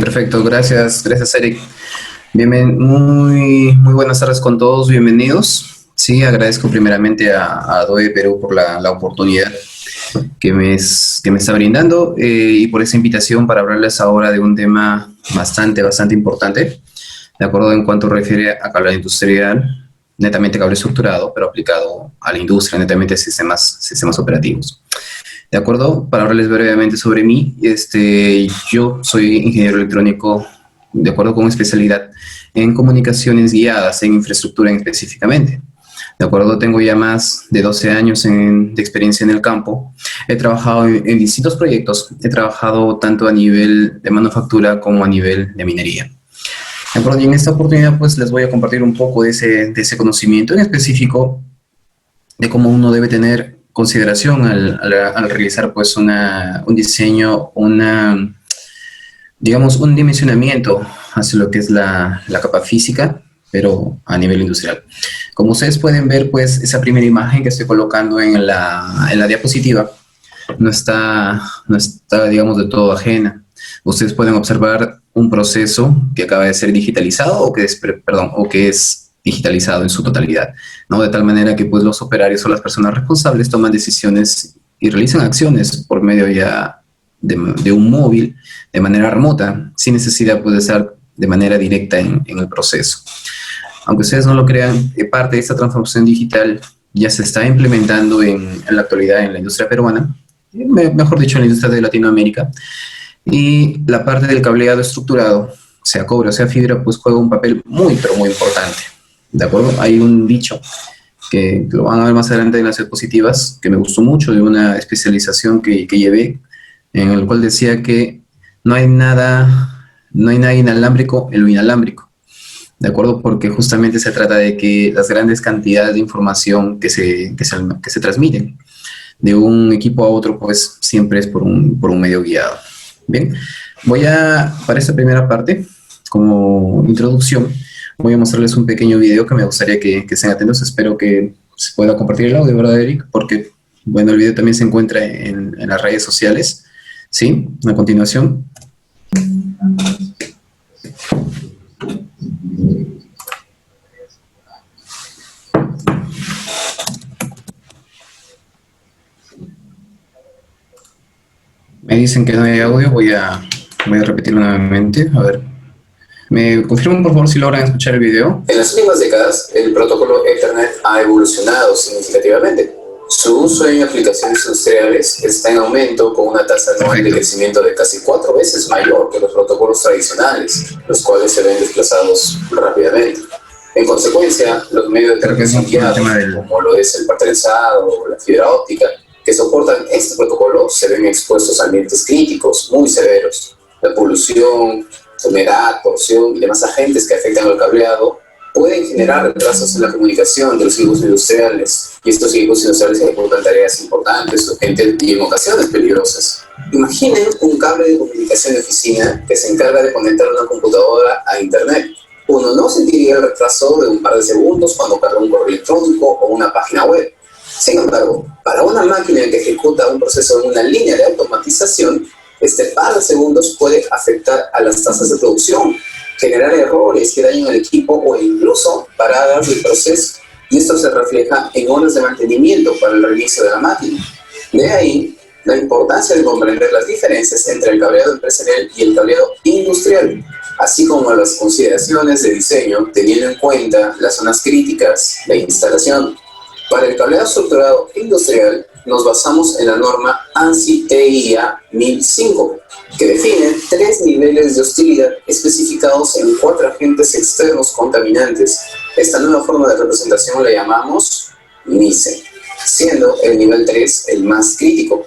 Perfecto, gracias Eric. Muy buenas tardes con todos, bienvenidos. Sí, agradezco primeramente a Adobe Perú por la oportunidad que me está brindando y por esa invitación para hablarles ahora de un tema bastante importante, de acuerdo en cuanto refiere a cable industrial, netamente cable estructurado, pero aplicado a la industria, netamente sistemas operativos. De acuerdo, para hablarles brevemente sobre mí, yo soy ingeniero electrónico de acuerdo con especialidad en comunicaciones guiadas, en infraestructura específicamente. De acuerdo, tengo ya más de 12 años de experiencia en el campo. He trabajado en distintos proyectos. He trabajado tanto a nivel de manufactura como a nivel de minería. De acuerdo, y en esta oportunidad pues les voy a compartir un poco de ese conocimiento en específico de cómo uno debe tener consideración al realizar pues un diseño, digamos, un dimensionamiento hacia lo que es la capa física, pero a nivel industrial. Como ustedes pueden ver, pues esa primera imagen que estoy colocando en la diapositiva no está, digamos, de todo ajena. Ustedes pueden observar un proceso que acaba de ser digitalizado o que es digitalizado en su totalidad, ¿no? De tal manera que pues los operarios o las personas responsables toman decisiones y realizan acciones por medio ya de un móvil de manera remota, sin necesidad pues, de estar de manera directa en el proceso. Aunque ustedes no lo crean, parte de esta transformación digital ya se está implementando en la actualidad en la industria peruana, mejor dicho en la industria de Latinoamérica, y la parte del cableado estructurado, sea cobre o sea fibra, pues juega un papel pero muy importante. ¿De acuerdo? Hay un dicho que lo van a ver más adelante en las diapositivas, que me gustó mucho, de una especialización que llevé, en el cual decía que no hay nada inalámbrico en lo inalámbrico. ¿De acuerdo? Porque justamente se trata de que las grandes cantidades de información que se transmiten de un equipo a otro, pues siempre es por un medio guiado. Bien, para esta primera parte, como introducción, voy a mostrarles un pequeño video que me gustaría que estén atentos. Espero que se pueda compartir el audio, ¿verdad, Eric? Porque, bueno, el video también se encuentra en las redes sociales. ¿Sí? A continuación. Me dicen que no hay audio, voy a repetirlo nuevamente. A ver. ¿Me confirman, por favor, si logran escuchar el video? En las últimas décadas, el protocolo Ethernet ha evolucionado significativamente. Su uso en aplicaciones industriales está en aumento con una tasa anual de crecimiento de casi 4 veces mayor que los protocolos tradicionales, los cuales se ven desplazados rápidamente. En consecuencia, los medios de transmisión guiados, como lo es el trenzado o la fibra óptica, que soportan este protocolo, se ven expuestos a ambientes críticos muy severos. La polución, humedad, torsión y demás agentes que afectan al cableado pueden generar retrasos en la comunicación de los equipos industriales, y estos equipos industriales ejecutan tareas importantes, urgentes y en ocasiones peligrosas. Imaginen un cable de comunicación de oficina que se encarga de conectar una computadora a internet. Uno no sentiría el retraso de un par de segundos cuando carga un correo electrónico o una página web. Sin embargo, para una máquina que ejecuta un proceso en una línea de automatización, este par de segundos puede afectar a las tasas de producción, generar errores que dañen al equipo o incluso paradas del proceso, y esto se refleja en horas de mantenimiento para el reinicio de la máquina. De ahí la importancia de comprender las diferencias entre el cableado empresarial y el cableado industrial, así como las consideraciones de diseño teniendo en cuenta las zonas críticas de instalación. Para el cableado estructurado industrial nos basamos en la norma ANSI TIA 1005, que define 3 niveles de hostilidad especificados en 4 agentes externos contaminantes. Esta nueva forma de representación la llamamos MICE, siendo el nivel 3 el más crítico.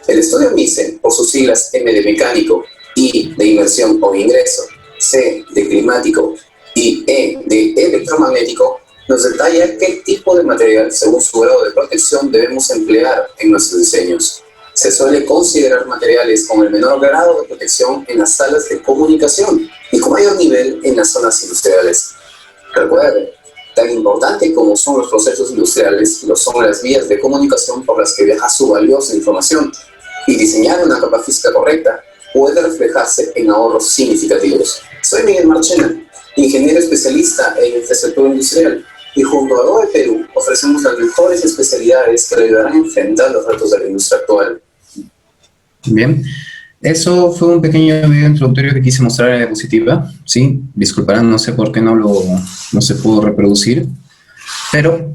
El estudio MICE, por sus siglas M de mecánico, I de inmersión o ingreso, C de climático y E de electromagnético, nos detalla qué tipo de material, según su grado de protección, debemos emplear en nuestros diseños. Se suele considerar materiales con el menor grado de protección en las salas de comunicación y con mayor nivel en las zonas industriales. Recuerden, tan importante como son los procesos industriales, lo son las vías de comunicación por las que viaja su valiosa información, y diseñar una capa física correcta puede reflejarse en ahorros significativos. Soy Miguel Marchena, ingeniero especialista en infraestructura industrial, y junto a ADOBE Perú ofrecemos las mejores especialidades que le ayudarán a enfrentar los retos de la industria actual. Bien, eso fue un pequeño video introductorio que quise mostrar en la diapositiva, ¿sí? Disculparán, no sé por qué no se pudo reproducir, pero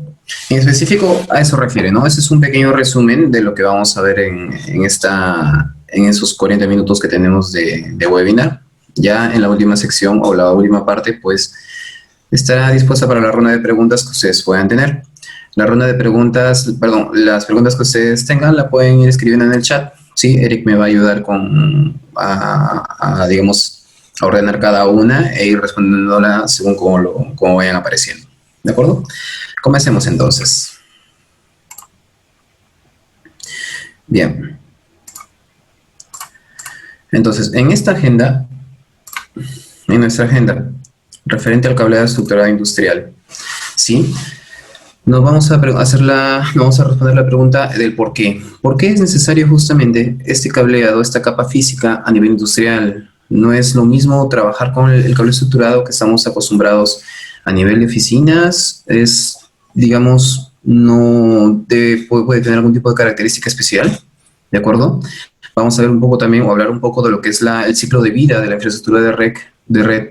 en específico a eso refiere, ¿no? Ese es un pequeño resumen de lo que vamos a ver en esos 40 minutos que tenemos de webinar. Ya en la última sección o la última parte, pues, estará dispuesta para la ronda de preguntas que ustedes puedan tener. La ronda de preguntas, perdón, las preguntas que ustedes tengan la pueden ir escribiendo en el chat, ¿sí? Eric me va a ayudar digamos, a ordenar cada una e ir respondiéndola según cómo vayan apareciendo. ¿De acuerdo? Comencemos entonces. Bien. Entonces, en nuestra agenda, referente al cableado estructurado industrial, ¿sí? Nos vamos a responder la pregunta del por qué. ¿Por qué es necesario justamente este cableado, esta capa física a nivel industrial? No es lo mismo trabajar con el cable estructurado que estamos acostumbrados a nivel de oficinas. Es, digamos, puede tener algún tipo de característica especial, ¿de acuerdo? Vamos a ver un poco también, o hablar un poco de lo que es el ciclo de vida de la infraestructura de red,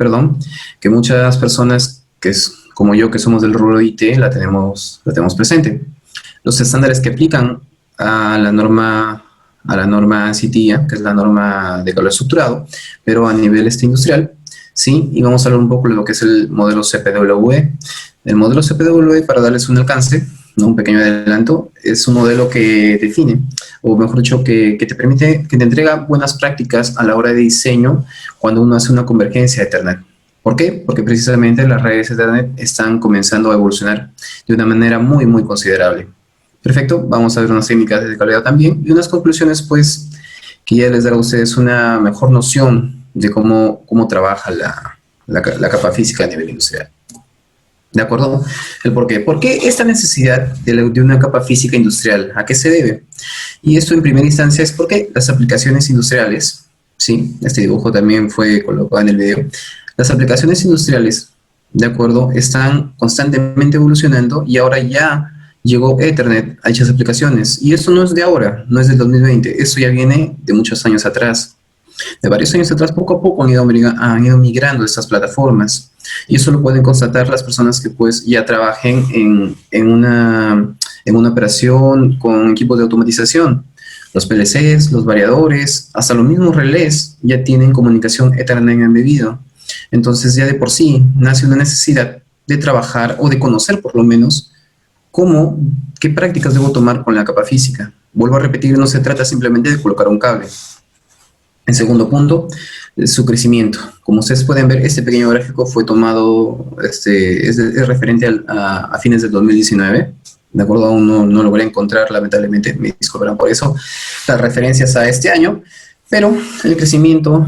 que muchas personas como yo, que somos del rubro IT, la tenemos presente. Los estándares que aplican a la norma CITIA, que es la norma de cable estructurado, pero a nivel industrial, ¿sí? Y vamos a hablar un poco de lo que es el modelo CPWE. El modelo CPWE, para darles un alcance, ¿no? Un pequeño adelanto, es un modelo que define, o mejor dicho, que te permite, que te entrega buenas prácticas a la hora de diseño cuando uno hace una convergencia a Ethernet. ¿Por qué? Porque precisamente las redes Ethernet están comenzando a evolucionar de una manera muy, muy considerable. Perfecto, vamos a ver unas técnicas de cableado también y unas conclusiones, pues, que ya les dará a ustedes una mejor noción de cómo trabaja la capa física a nivel industrial. ¿De acuerdo? El por qué. ¿Por qué esta necesidad de una capa física industrial? ¿A qué se debe? Y esto en primera instancia es porque las aplicaciones industriales, ¿sí? Este dibujo también fue colocado en el video. Las aplicaciones industriales, ¿de acuerdo?, están constantemente evolucionando y ahora ya llegó Ethernet a dichas aplicaciones. Y esto no es de ahora, no es del 2020, esto ya viene de muchos años atrás. De varios años atrás, poco a poco han ido migrando estas plataformas. Y eso lo pueden constatar las personas que pues ya trabajen en una operación con equipos de automatización. Los PLCs, los variadores, hasta los mismos relés ya tienen comunicación Ethernet embebido. Entonces ya de por sí nace una necesidad de trabajar o de conocer por lo menos qué prácticas debo tomar con la capa física. Vuelvo a repetir, no se trata simplemente de colocar un cable. En segundo punto, su crecimiento. Como ustedes pueden ver, este pequeño gráfico fue tomado, es referente a fines del 2019. De acuerdo, aún no logré encontrar, lamentablemente, me disculparán por eso, las referencias a este año, pero el crecimiento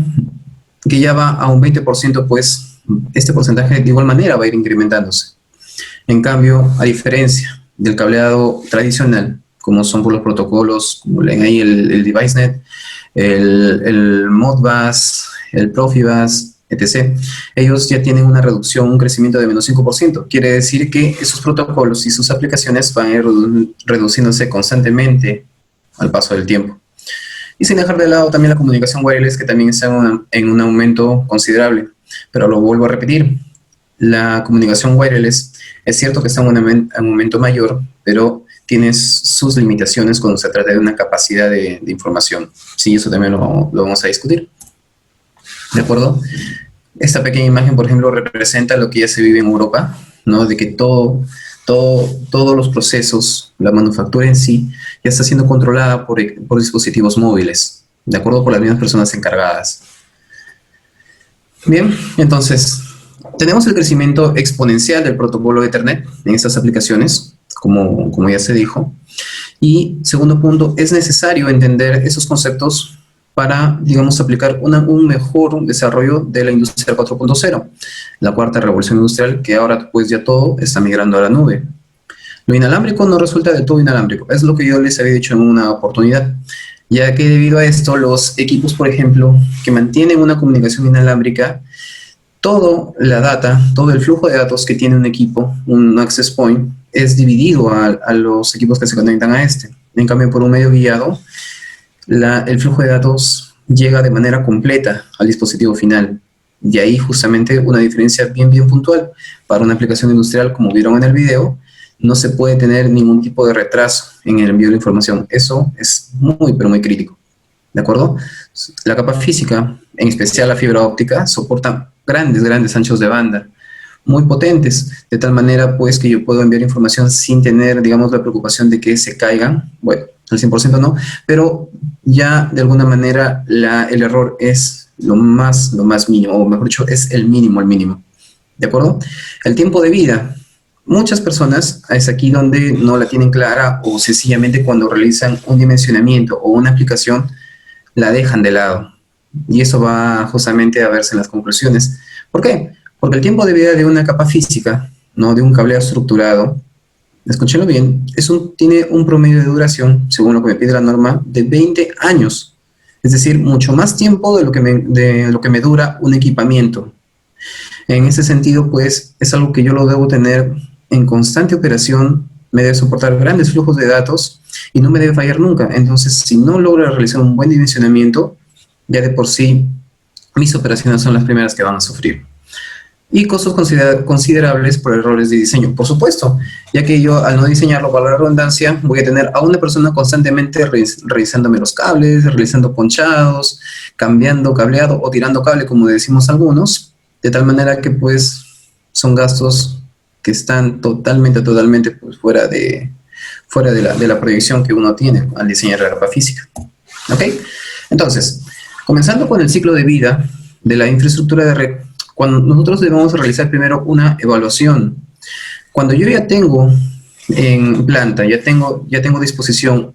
que ya va a un 20%, pues este porcentaje de igual manera va a ir incrementándose. En cambio, a diferencia del cableado tradicional, como son por los protocolos, como leen ahí el DeviceNet, el Modbus, el Profibus, etc., ellos ya tienen una reducción, un crecimiento de menos 5%. Quiere decir que esos protocolos y sus aplicaciones van a ir reduciéndose constantemente al paso del tiempo. Y sin dejar de lado también la comunicación wireless, que también está en un aumento considerable. Pero lo vuelvo a repetir, la comunicación wireless es cierto que está en un aumento mayor, pero tiene sus limitaciones cuando se trata de una capacidad de información. Sí, eso también lo vamos a discutir. ¿De acuerdo? Esta pequeñña imagen, por ejemplo, representa lo que ya se vive en Europa, ¿no? De que todos los procesos, la manufactura en sí, ya está siendo controlada por dispositivos móviles, ¿de acuerdo? Por las mismas personas encargadas. Bien, entonces, tenemos el crecimiento exponencial del protocolo Ethernet en estas aplicaciones, como ya se dijo. Y segundo punto, es necesario entender esos conceptos para, digamos, aplicar un mejor desarrollo de la industria 4.0, la cuarta revolución industrial, que ahora pues ya todo está migrando a la nube. Lo inalámbrico no resulta del todo inalámbrico, es lo que yo les había dicho en una oportunidad. ya que debido a esto los equipos, por ejemplo, que mantienen una comunicación inalámbrica, todo la data, todo el flujo de datos que tiene un equipo, un access point, es dividido a los equipos que se conectan a este. En cambio, por un medio guiado, el flujo de datos llega de manera completa al dispositivo final. De ahí justamente una diferencia bien puntual. Para una aplicación industrial, como vieron en el video, no se puede tener ningún tipo de retraso en el envío de información. Eso es muy, pero muy crítico. ¿De acuerdo? La capa física, en especial la fibra óptica, soporta grandes anchos de banda, muy potentes, de tal manera pues que yo puedo enviar información sin tener, digamos, la preocupación de que se caigan. Bueno, al 100% no, pero ya de alguna manera el error es lo más mínimo, o mejor dicho, es el mínimo. ¿De acuerdo? El tiempo de vida. Muchas personas es aquí donde no la tienen clara o sencillamente cuando realizan un dimensionamiento o una aplicación la dejan de lado. Y eso va justamente a verse en las conclusiones. ¿Por qué? Porque el tiempo de vida de una capa física, no de un cableado estructurado, escúchenlo bien, tiene un promedio de duración, según lo que me pide la norma, de 20 años. Es decir, mucho más tiempo de lo que me dura un equipamiento. En ese sentido, pues, es algo que yo lo debo tener en constante operación, me debe soportar grandes flujos de datos y no me debe fallar nunca. Entonces, si no logro realizar un buen dimensionamiento, ya de por sí, mis operaciones son las primeras que van a sufrir. Y costos considerables por errores de diseño, por supuesto, ya que yo al no diseñarlo para la redundancia, voy a tener a una persona constantemente revisándome los cables, realizando ponchados, cambiando cableado o tirando cable, como decimos algunos, de tal manera que pues son gastos que están totalmente pues, fuera de la proyección que uno tiene al diseñar la capa física. ¿Ok? Entonces, comenzando con el ciclo de vida de la infraestructura de red, cuando nosotros debemos realizar primero una evaluación. Cuando yo ya tengo en planta, ya tengo a disposición,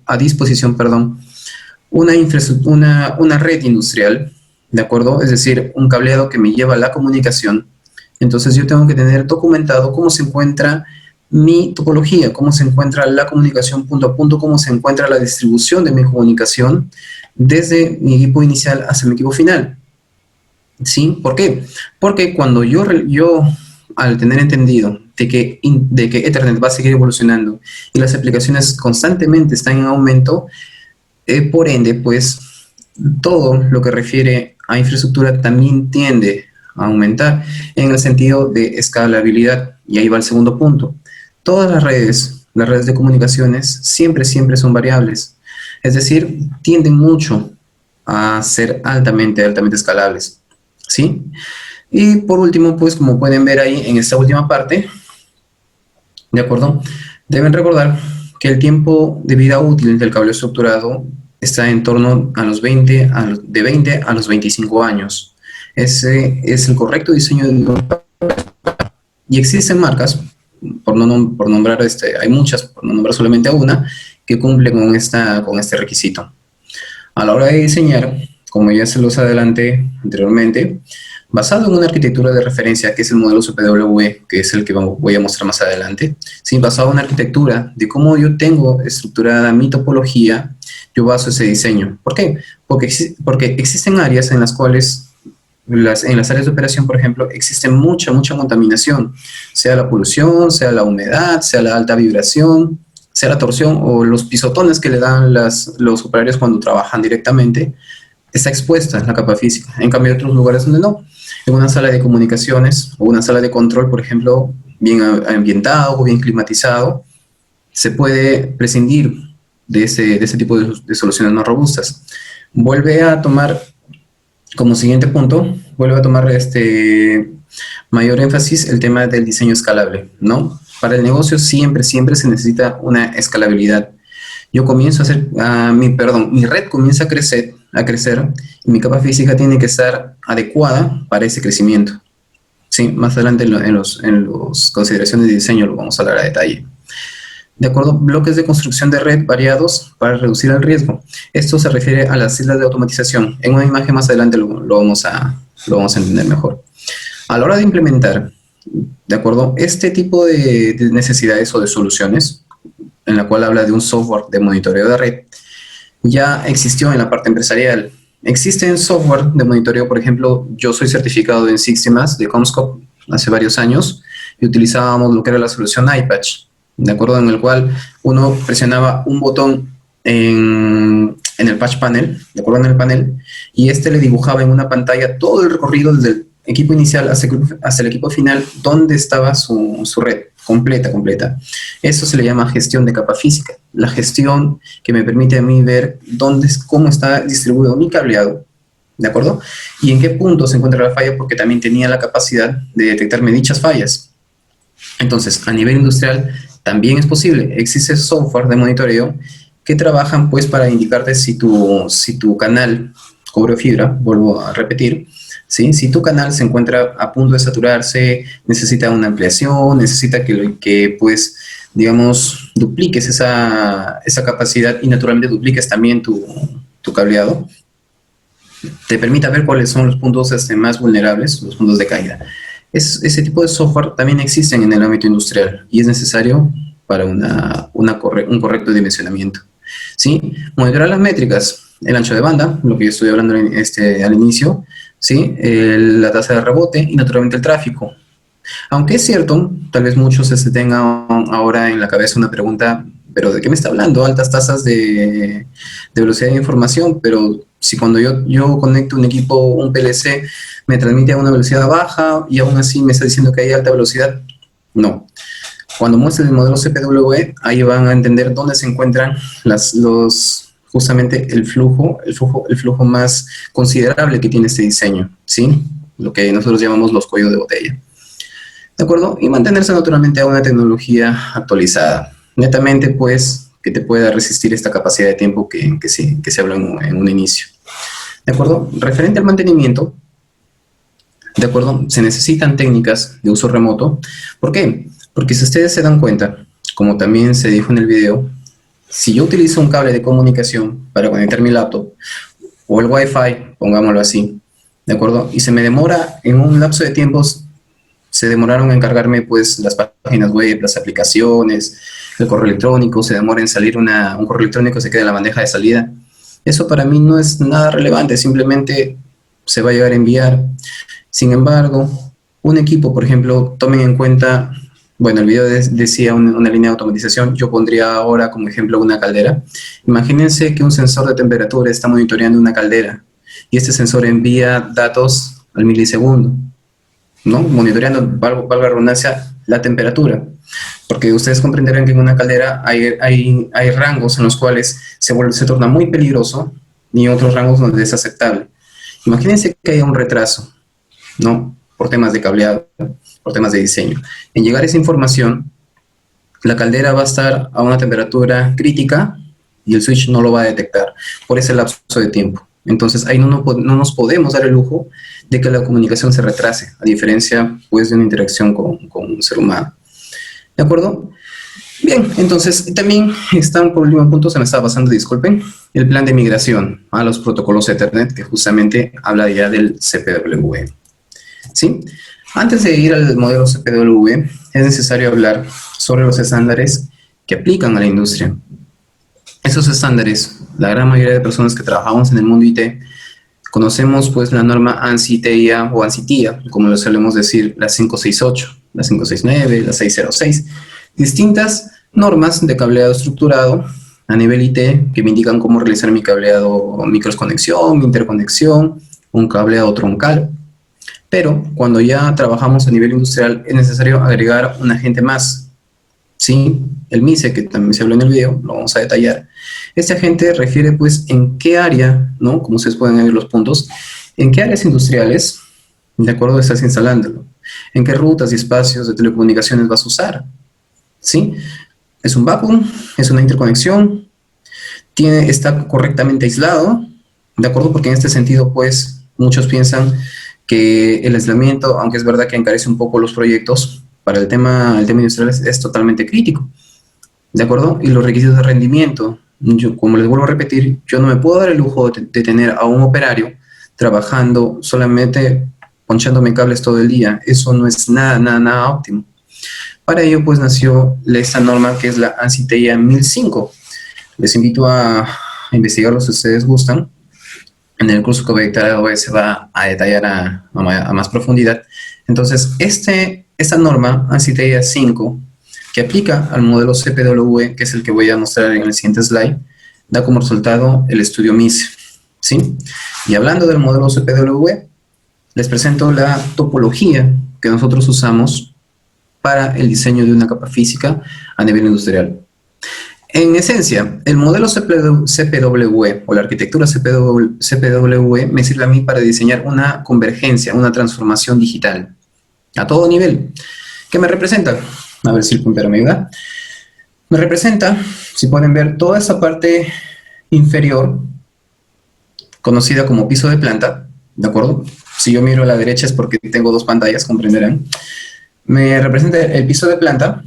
una red industrial, ¿de acuerdo? Es decir, un cableado que me lleva a la comunicación. Entonces yo tengo que tener documentado cómo se encuentra mi topología, cómo se encuentra la comunicación punto a punto, cómo se encuentra la distribución de mi comunicación desde mi equipo inicial hasta mi equipo final. ¿Sí? ¿Por qué? Porque cuando yo al tener entendido de que Ethernet va a seguir evolucionando y las aplicaciones constantemente están en aumento, por ende, pues, todo lo que refiere a infraestructura también tiende a aumentar en el sentido de escalabilidad. Y ahí va el segundo punto. Todas las redes de comunicaciones siempre son variables. Es decir, tienden mucho a ser altamente escalables. ¿Sí? Y por último, pues como pueden ver ahí en esta última parte, ¿de acuerdo? Deben recordar que el tiempo de vida útil del cable estructurado está en torno a de 20 a los 25 años. Ese es el correcto diseño y existen marcas, por nombrar hay muchas, por no nombrar solamente a una, que cumplen con este requisito. A la hora de diseñar, como ya se los adelanté anteriormente, basado en una arquitectura de referencia que es el modelo CPW, que es el que voy a mostrar más adelante, ¿sí? Basado en una arquitectura de cómo yo tengo estructurada mi topología, yo baso ese diseño. ¿Por qué? Porque existen áreas en las cuales, en las áreas de operación, por ejemplo, existe mucha contaminación, sea la polución, sea la humedad, sea la alta vibración, sea la torsión o los pisotones que le dan los operarios cuando trabajan directamente. Está expuesta la capa física. En cambio, hay otros lugares donde no. En una sala de comunicaciones o una sala de control, por ejemplo, bien ambientado o bien climatizado, se puede prescindir de ese tipo de soluciones más robustas. Vuelve a tomar como siguiente punto, mayor énfasis el tema del diseño escalable, ¿no? Para el negocio siempre se necesita una escalabilidad. Yo comienzo a hacer, mi red comienza a crecer y mi capa física tiene que estar adecuada para ese crecimiento. Sí, más adelante en las consideraciones de diseño lo vamos a hablar a detalle. De acuerdo, bloques de construcción de red variados para reducir el riesgo. Esto se refiere a las islas de automatización. En una imagen más adelante lo vamos a entender mejor. A la hora de implementar, de acuerdo, este tipo de necesidades o de soluciones, en la cual habla de un software de monitoreo de red, ya existió en la parte empresarial. Existen software de monitoreo, por ejemplo, yo soy certificado en Six Sigma de Comscope hace varios años y utilizábamos lo que era la solución iPatch, ¿de acuerdo? En el cual uno presionaba un botón en el patch panel, ¿de acuerdo? En el panel, y este le dibujaba en una pantalla todo el recorrido desde el equipo inicial hasta el equipo final, donde estaba su red completa. Eso se le llama gestión de capa física, la gestión que me permite a mí ver cómo está distribuido mi cableado, ¿de acuerdo? Y en qué punto se encuentra la falla, porque también tenía la capacidad de detectarme dichas fallas. Entonces, a nivel industrial también es posible. Existe software de monitoreo que trabajan pues para indicarte si tu canal cobre fibra, vuelvo a repetir, ¿sí? Si tu canal se encuentra a punto de saturarse, necesita una ampliación, necesita que pues, digamos, dupliques esa capacidad y naturalmente dupliques también tu cableado, te permita ver cuáles son los puntos más vulnerables, los puntos de caída. Ese tipo de software también existen en el ámbito industrial y es necesario para un correcto dimensionamiento, ¿sí? Monitorear las métricas, el ancho de banda, lo que yo estoy hablando al inicio, ¿sí? La tasa de rebote y naturalmente el tráfico. Aunque es cierto, tal vez muchos se tengan ahora en la cabeza una pregunta, ¿pero de qué me está hablando? Altas tasas de velocidad de información, pero si cuando yo conecto un equipo, un PLC, me transmite a una velocidad baja y aún así me está diciendo que hay alta velocidad, no. Cuando muestre el modelo CPWE, ahí van a entender dónde se encuentran justamente el flujo más considerable que tiene este diseño, ¿sí? Lo que nosotros llamamos los cuellos de botella. ¿De acuerdo? Y mantenerse naturalmente a una tecnología actualizada. Netamente, pues, que te pueda resistir esta capacidad de tiempo que se habló en un inicio. ¿De acuerdo? Referente al mantenimiento, ¿de acuerdo? Se necesitan técnicas de uso remoto. ¿Por qué? Porque si ustedes se dan cuenta, como también se dijo en el video, si yo utilizo un cable de comunicación para conectar mi laptop, o el Wi-Fi, pongámoslo así, ¿de acuerdo? Y se me demora en un lapso de tiempos, se demoraron en cargarme pues las páginas web, las aplicaciones, el correo electrónico, se demora en salir un correo electrónico, se queda en la bandeja de salida. Eso para mí no es nada relevante, simplemente se va a llegar a enviar. Sin embargo, un equipo, por ejemplo, tomen en cuenta, bueno, el video decía una línea de automatización, yo pondría ahora como ejemplo una caldera. Imagínense que un sensor de temperatura está monitoreando una caldera y este sensor envía datos al milisegundo, ¿no? Monitoreando, valga la redundancia, la temperatura. Porque ustedes comprenderán que en una caldera hay rangos en los cuales se torna muy peligroso y otros rangos donde es aceptable. Imagínense que haya un retraso, ¿no? Por temas de cableado, por temas de diseño. En llegar esa información, la caldera va a estar a una temperatura crítica y el switch no lo va a detectar por ese lapso de tiempo. Entonces ahí no nos podemos dar el lujo de que la comunicación se retrase, a diferencia pues de una interacción con un ser humano. ¿De acuerdo? Bien, entonces también está por último punto, se me estaba pasando, disculpen, el plan de migración a los protocolos Ethernet, que justamente habla ya del CPWE. ¿Sí? Antes de ir al modelo CPWE, es necesario hablar sobre los estándares que aplican a la industria. Esos estándares, la gran mayoría de personas que trabajamos en el mundo IT, conocemos pues la norma ANSI-TIA o ANSI-TIA, como lo solemos decir, la 568, la 569, la 606, distintas normas de cableado estructurado a nivel IT que me indican cómo realizar mi cableado microconexión, mi interconexión, un cableado troncal. Pero cuando ya trabajamos a nivel industrial es necesario agregar un agente más, ¿sí? El MISE, que también se habló en el video, lo vamos a detallar. Este agente refiere pues en qué área, ¿no? Como ustedes pueden ver los puntos, en qué áreas industriales, de acuerdo, estás instalándolo, en qué rutas y espacios de telecomunicaciones vas a usar, ¿sí? Es un vacuum, es una interconexión, está correctamente aislado, ¿de acuerdo? Porque en este sentido pues muchos piensan que el aislamiento, aunque es verdad que encarece un poco los proyectos, para el tema industrial es totalmente crítico, ¿de acuerdo? Y los requisitos de rendimiento, yo, como les vuelvo a repetir, yo no me puedo dar el lujo de tener a un operario trabajando solamente ponchándome cables todo el día. Eso no es nada óptimo. Para ello, pues, nació esta norma que es la ANSI-TIA 1005. Les invito a investigarlo si ustedes gustan. En el curso que voy a dictar hoy se va a detallar a más profundidad. Entonces, esta norma, ANSI 5, que aplica al modelo CPW, que es el que voy a mostrar en el siguiente slide, da como resultado el estudio MISE, ¿sí? Y hablando del modelo CPW, les presento la topología que nosotros usamos para el diseño de una capa física a nivel industrial. En esencia, el modelo CPW o la arquitectura CPW me sirve a mí para diseñar una convergencia, una transformación digital a todo nivel. ¿Qué me representa? A ver si el puntero me ayuda. Me representa, si pueden ver, toda esa parte inferior, conocida como piso de planta, ¿de acuerdo? Si yo miro a la derecha es porque tengo dos pantallas, comprenderán. Me representa el piso de planta,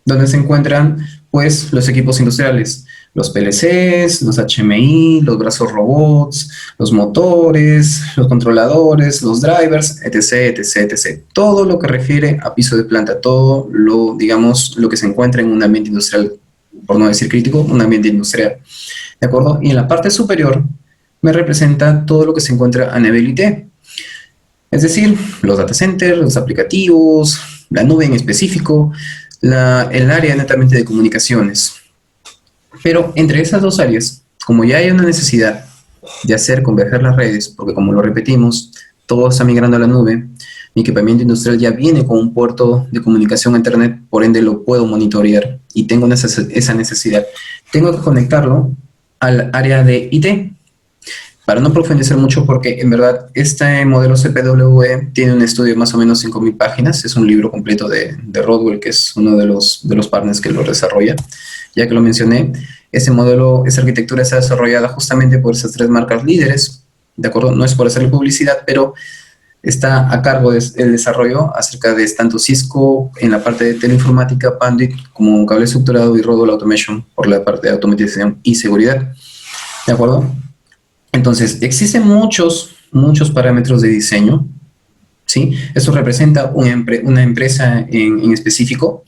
donde se encuentran, pues, los equipos industriales, los PLCs, los HMI, los brazos robots, los motores, los controladores, los drivers, etc., etc., etc. Todo lo que refiere a piso de planta, todo lo, digamos, lo que se encuentra en un ambiente industrial, por no decir crítico, un ambiente industrial, ¿de acuerdo? Y en la parte superior me representa todo lo que se encuentra a nivel IT, es decir, los data centers, los aplicativos, la nube en específico, el área netamente de comunicaciones. Pero entre esas dos áreas, como ya hay una necesidad de hacer converger las redes, porque como lo repetimos, todo está migrando a la nube, mi equipamiento industrial ya viene con un puerto de comunicación a internet, por ende lo puedo monitorear y tengo esa necesidad. Tengo que conectarlo al área de IT. Para no profundizar mucho, porque en verdad este modelo CPW tiene un estudio de más o menos 5.000 páginas, es un libro completo de Rodwell, que es uno de los partners que lo desarrolla. Ya que lo mencioné, ese modelo, esa arquitectura está desarrollada justamente por esas tres marcas líderes, ¿de acuerdo? No es por hacerle publicidad, pero está a cargo del desarrollo acerca de tanto Cisco en la parte de teleinformática, Panduit, como cable estructurado, y Rodwell Automation por la parte de automatización y seguridad, ¿de acuerdo? Entonces, existen muchos parámetros de diseño, ¿sí? Eso representa una empresa en específico.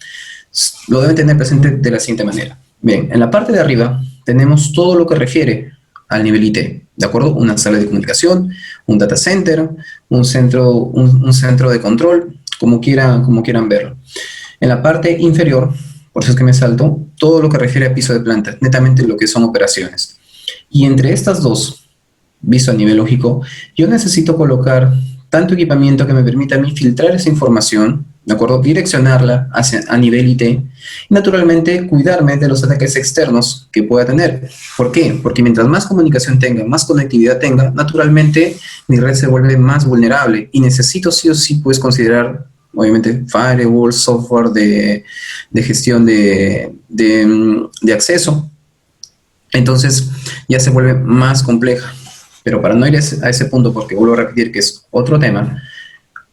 Lo deben tener presente de la siguiente manera. Bien, en la parte de arriba tenemos todo lo que refiere al nivel IT, ¿de acuerdo? Una sala de comunicación, un data center, un centro de control, como quieran verlo. En la parte inferior, por eso es que me salto, todo lo que refiere a piso de planta, netamente lo que son operaciones. Y entre estas dos, visto a nivel lógico, yo necesito colocar tanto equipamiento que me permita a mí filtrar esa información, ¿de acuerdo? Direccionarla a nivel IT y, naturalmente, cuidarme de los ataques externos que pueda tener. ¿Por qué? Porque mientras más comunicación tenga, más conectividad tenga, naturalmente mi red se vuelve más vulnerable y necesito sí o sí, pues, considerar, obviamente, firewall, software de gestión de acceso. Entonces, ya se vuelve más compleja. Pero para no ir a ese punto, porque vuelvo a repetir que es otro tema,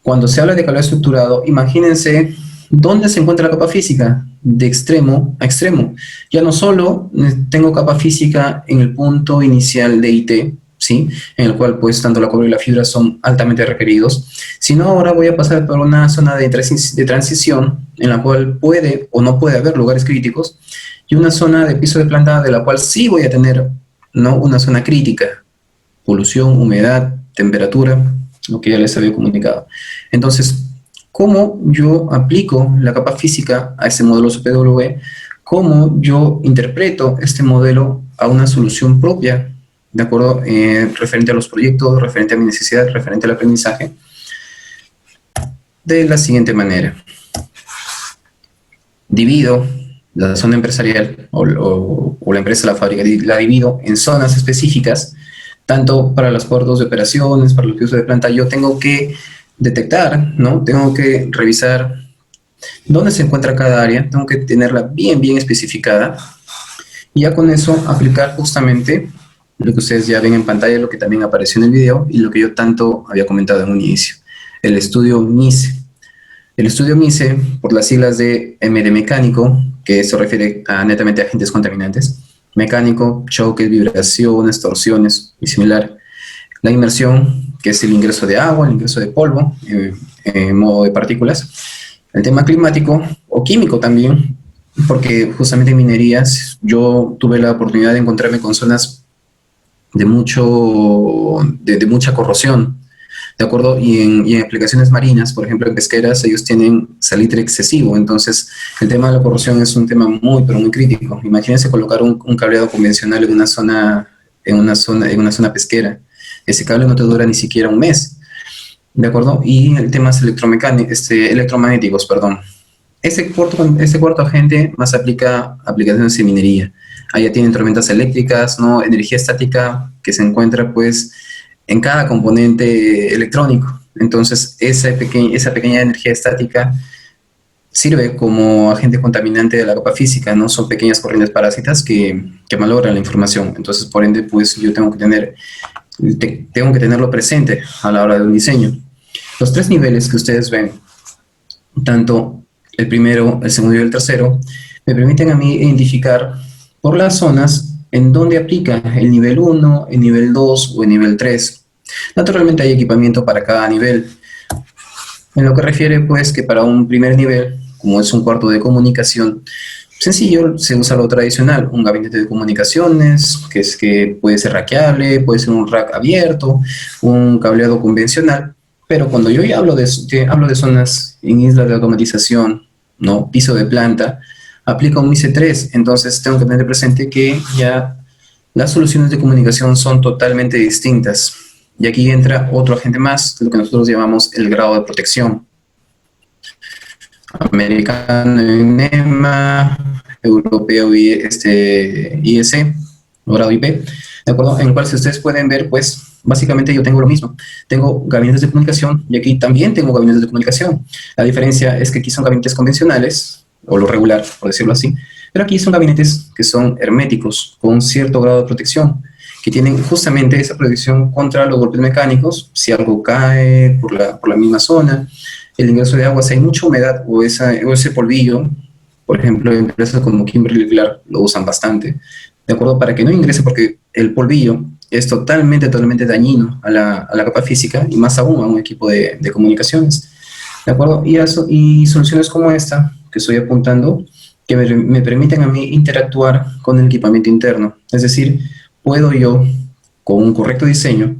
cuando se habla de cable estructurado, imagínense dónde se encuentra la capa física, de extremo a extremo. Ya no solo tengo capa física en el punto inicial de IT, ¿sí? En el cual pues tanto la cobre y la fibra son altamente requeridos, sino ahora voy a pasar por una zona de transición en la cual puede o no puede haber lugares críticos, y una zona de piso de planta de la cual sí voy a tener, ¿no?, una zona crítica. Polución, humedad, temperatura, lo que ya les había comunicado. Entonces, ¿cómo yo aplico la capa física a este modelo CPW? ¿Cómo yo interpreto este modelo a una solución propia, de acuerdo, referente a los proyectos, referente a mi necesidad, referente al aprendizaje? De la siguiente manera. Divido la zona empresarial o la empresa, la fábrica, la divido en zonas específicas, tanto para los puertos de operaciones, para los pisos de planta. Yo tengo que detectar, ¿no? Tengo que revisar dónde se encuentra cada área, tengo que tenerla bien especificada, y ya con eso aplicar justamente lo que ustedes ya ven en pantalla, lo que también apareció en el video, y lo que yo tanto había comentado en un inicio, el estudio MISE. El estudio MISE, por las siglas de M de mecánico, que se refiere netamente a agentes contaminantes, mecánico, choques, vibraciones, torsiones y similar. La inmersión, que es el ingreso de agua, el ingreso de polvo, en modo de partículas. El tema climático o químico también, porque justamente en minerías yo tuve la oportunidad de encontrarme con zonas de mucha corrosión, ¿de acuerdo? Y en aplicaciones marinas, por ejemplo, en pesqueras, ellos tienen salitre excesivo, entonces el tema de la corrosión es un tema muy, pero muy crítico. Imagínense colocar un cableado convencional en una zona pesquera. Ese cable no te dura ni siquiera un mes, ¿de acuerdo? Y el tema es electromagnéticos, perdón. Este cuarto agente más aplica aplicaciones de minería. Allá tienen tormentas eléctricas, ¿no? Energía estática que se encuentra, pues, en cada componente electrónico. Entonces, esa pequeña energía estática sirve como agente contaminante de la capa física, ¿no? Son pequeñas corrientes parásitas que malogran la información. Entonces, por ende, pues, yo tengo que tenerlo presente a la hora del diseño. Los tres niveles que ustedes ven, tanto el primero, el segundo y el tercero, me permiten a mí identificar por las zonas en donde aplica el nivel 1, el nivel 2 o el nivel 3. Naturalmente hay equipamiento para cada nivel. En lo que refiere, pues, que para un primer nivel, como es un cuarto de comunicación, sencillo, se usa lo tradicional, un gabinete de comunicaciones, que puede ser rackeable, puede ser un rack abierto, un cableado convencional, pero cuando yo ya hablo de zonas en islas de automatización, ¿no? Piso de planta, aplica un IC3, entonces tengo que tener presente que ya las soluciones de comunicación son totalmente distintas. Y aquí entra otro agente más, lo que nosotros llamamos el grado de protección. Americano en NEMA, europeo IEC, o grado IP, ¿de acuerdo? En el cual, si ustedes pueden ver, pues, básicamente yo tengo lo mismo. Tengo gabinetes de comunicación y aquí también tengo gabinetes de comunicación. La diferencia es que aquí son gabinetes convencionales, o lo regular, por decirlo así, pero aquí son gabinetes que son herméticos, con cierto grado de protección, que tienen justamente esa protección contra los golpes mecánicos, si algo cae por la misma zona, el ingreso de agua, si hay mucha humedad o ese polvillo, por ejemplo, empresas como Kimberly-Clark lo usan bastante, ¿de acuerdo? Para que no ingrese, porque el polvillo es totalmente dañino a la capa física y más aún a un equipo de comunicaciones, ¿de acuerdo? Y soluciones como esta que estoy apuntando, que me permiten a mí interactuar con el equipamiento interno, es decir, puedo yo, con un correcto diseño,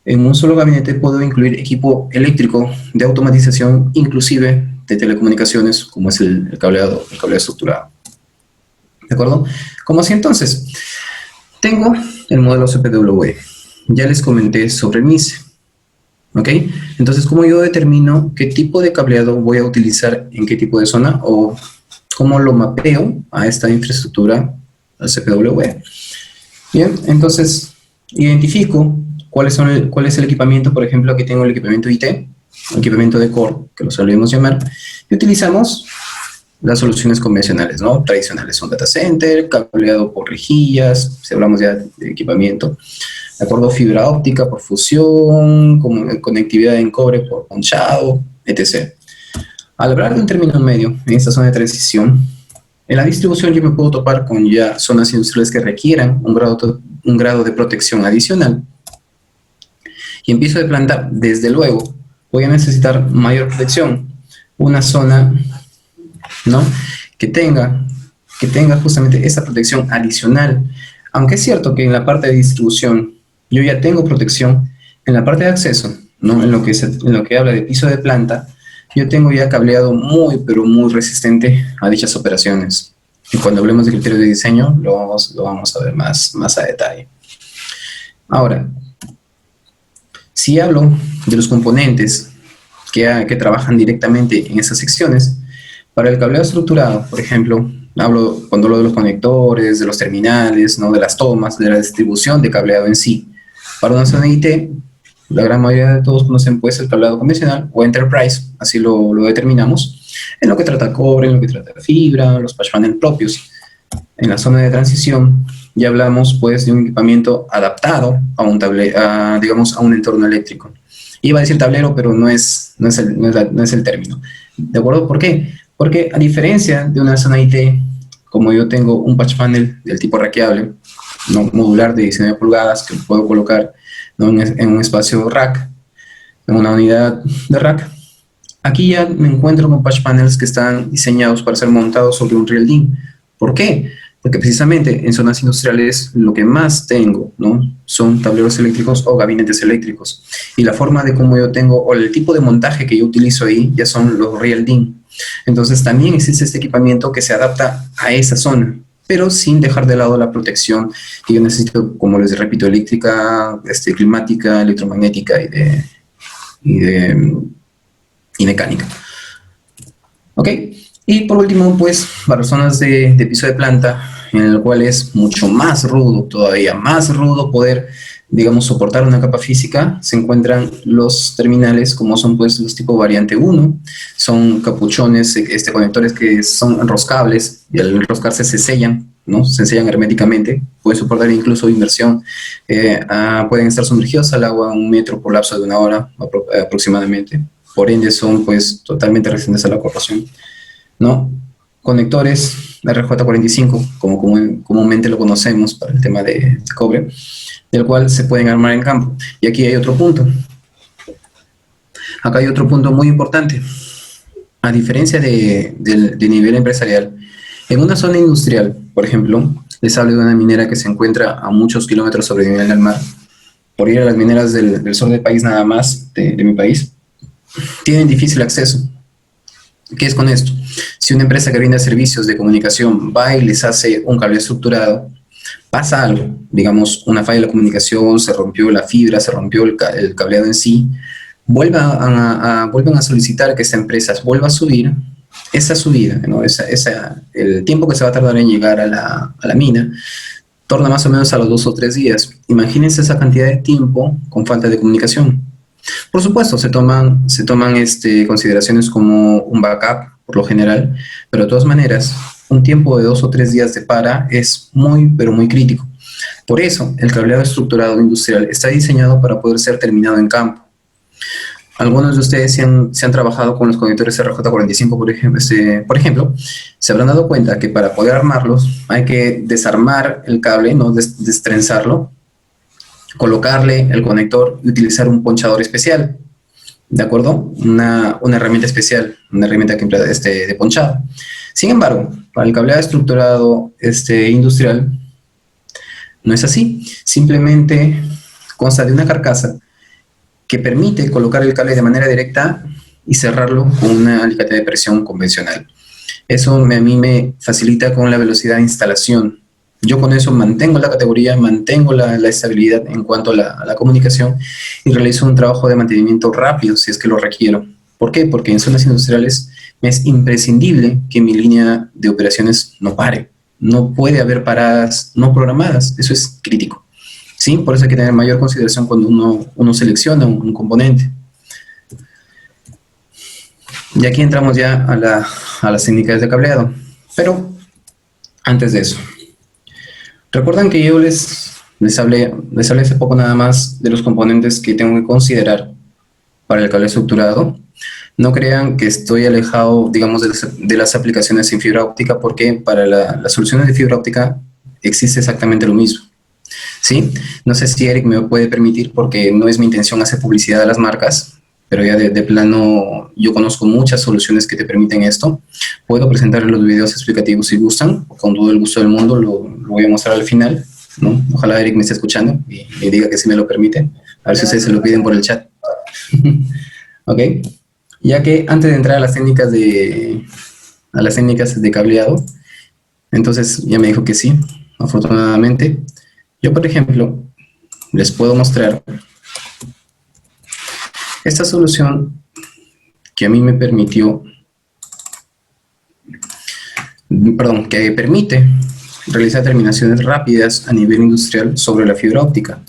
en un solo gabinete puedo incluir equipo eléctrico de automatización, inclusive de telecomunicaciones, como es el cableado estructurado. ¿De acuerdo? Como así entonces, tengo el modelo CPW. Ya les comenté sobre el MISE. ¿Ok? Entonces, ¿cómo yo determino qué tipo de cableado voy a utilizar en qué tipo de zona o cómo lo mapeo a esta infraestructura, al CPW? Bien, entonces identifico cuál es el equipamiento. Por ejemplo, aquí tengo el equipamiento IT, el equipamiento de core, que lo solemos llamar, y utilizamos las soluciones convencionales, ¿no? Tradicionales, un data center, cableado por rejillas, si hablamos ya de equipamiento, de acuerdo, fibra óptica por fusión, conectividad en cobre por ponchado, etc. Al hablar de un término medio en esta zona de transición, en la distribución yo me puedo topar con ya zonas industriales que requieran un grado de protección adicional. Y en piso de planta, desde luego, voy a necesitar mayor protección. Una zona, ¿no?, que tenga justamente esa protección adicional. Aunque es cierto que en la parte de distribución yo ya tengo protección, en la parte de acceso, ¿no?, en lo que habla de piso de planta, yo tengo ya cableado muy, pero muy resistente a dichas operaciones. Y cuando hablemos de criterios de diseño, lo vamos a ver más a detalle. Ahora, si hablo de los componentes que trabajan directamente en esas secciones, para el cableado estructurado, por ejemplo, cuando hablo de los conectores, de los terminales, ¿no?, de las tomas, de la distribución de cableado en sí. Para una zona IT, la gran mayoría de todos conocen, pues, el cableado convencional o enterprise, así lo determinamos, en lo que trata cobre, en lo que trata fibra, los patch panel propios. En la zona de transición ya hablamos, pues, de un equipamiento adaptado digamos, a un entorno eléctrico. Iba a decir tablero, pero no es el término. ¿De acuerdo? ¿Por qué? Porque a diferencia de una zona IT, como yo tengo un patch panel del tipo rackeable, no modular de 19 pulgadas, que puedo colocar, ¿no?, en un espacio rack, en una unidad de rack, aquí ya me encuentro con patch panels que están diseñados para ser montados sobre un real DIN. ¿Por qué? porque precisamente en zonas industriales lo que más tengo, ¿no? Son tableros eléctricos o gabinetes eléctricos. Y la forma de cómo yo tengo, o el tipo de montaje que yo utilizo ahí, ya son los Real DIN. Entonces también existe este equipamiento que se adapta a esa zona, pero sin dejar de lado la protección que yo necesito, como les repito, eléctrica, climática, electromagnética y de, y mecánica. ¿Ok? Y por último, pues, para zonas de piso de planta, en el cual es mucho más rudo, todavía más rudo poder, digamos, soportar una capa física, se encuentran los terminales, como son pues los tipo variante 1, son capuchones, conectores que son enroscables, y al enroscarse se sellan, ¿no? Se sellan herméticamente, pueden soportar incluso inmersión, pueden estar sumergidos al agua 1 metro por lapso de 1 hora aproximadamente, por ende son pues totalmente resistentes a la corrosión, ¿no? Conectores RJ45, como comúnmente lo conocemos para el tema de cobre, del cual se pueden armar en campo. Y aquí hay otro punto. Acá hay otro punto muy importante. A diferencia de nivel empresarial, en una zona industrial, por ejemplo, les hablo de una minera que se encuentra a muchos kilómetros sobre el nivel del mar. Por ir a las mineras del sur del país nada más, de mi país, tienen difícil acceso. ¿Qué es con esto? Si una empresa que brinda servicios de comunicación va y les hace un cable estructurado, pasa algo, digamos, una falla de la comunicación, se rompió la fibra, se rompió el cableado en sí, vuelvan a solicitar que esta empresa vuelva a subir, esa subida, ¿no? El tiempo que se va a tardar en llegar a la mina, torna más o menos a los 2 o 3 días. Imagínense esa cantidad de tiempo con falta de comunicación. Por supuesto, se toman consideraciones como un backup, por lo general, pero de todas maneras, un tiempo de 2 o 3 días de para es muy, pero muy crítico. Por eso, el cableado estructurado industrial está diseñado para poder ser terminado en campo. Algunos de ustedes se han trabajado con los conectores RJ45, por ejemplo, se habrán dado cuenta que para poder armarlos hay que desarmar el cable, no destrenzarlo, colocarle el conector y utilizar un ponchador especial, ¿de acuerdo? Una herramienta especial, una herramienta que emplea de ponchado. Sin embargo, para el cableado estructurado industrial no es así. Simplemente consta de una carcasa que permite colocar el cable de manera directa y cerrarlo con una alicate de presión convencional. Eso a mí me facilita con la velocidad de instalación. Yo con eso mantengo la categoría, mantengo la estabilidad en cuanto a la comunicación y realizo un trabajo de mantenimiento rápido si es que lo requiero. ¿Por qué? Porque en zonas industriales me es imprescindible que mi línea de operaciones no pare. No puede haber paradas no programadas. Eso es crítico. ¿Sí? Por eso hay que tener mayor consideración cuando uno selecciona un componente. Y aquí entramos ya a las técnicas de cableado. Pero antes de eso, recuerdan que yo les hablé hace poco nada más de los componentes que tengo que considerar para el cable estructurado. No crean que estoy alejado, digamos, de las aplicaciones en fibra óptica, porque para las soluciones de fibra óptica existe exactamente lo mismo. ¿Sí? No sé si Eric me puede permitir, porque no es mi intención hacer publicidad a las marcas, pero ya de plano yo conozco muchas soluciones que te permiten esto. Puedo presentarles los videos explicativos si gustan, con todo el gusto del mundo, lo voy a mostrar al final, ¿no? Ojalá Eric me esté escuchando y diga que sí me lo permite. A ver si ustedes se lo piden por el chat. ¿Ok? Ya que antes de entrar a las técnicas de cableado, entonces ya me dijo que sí, afortunadamente. Yo, por ejemplo, les puedo mostrar esta solución que a mí me permitió, que permite realizar terminaciones rápidas a nivel industrial sobre la fibra óptica.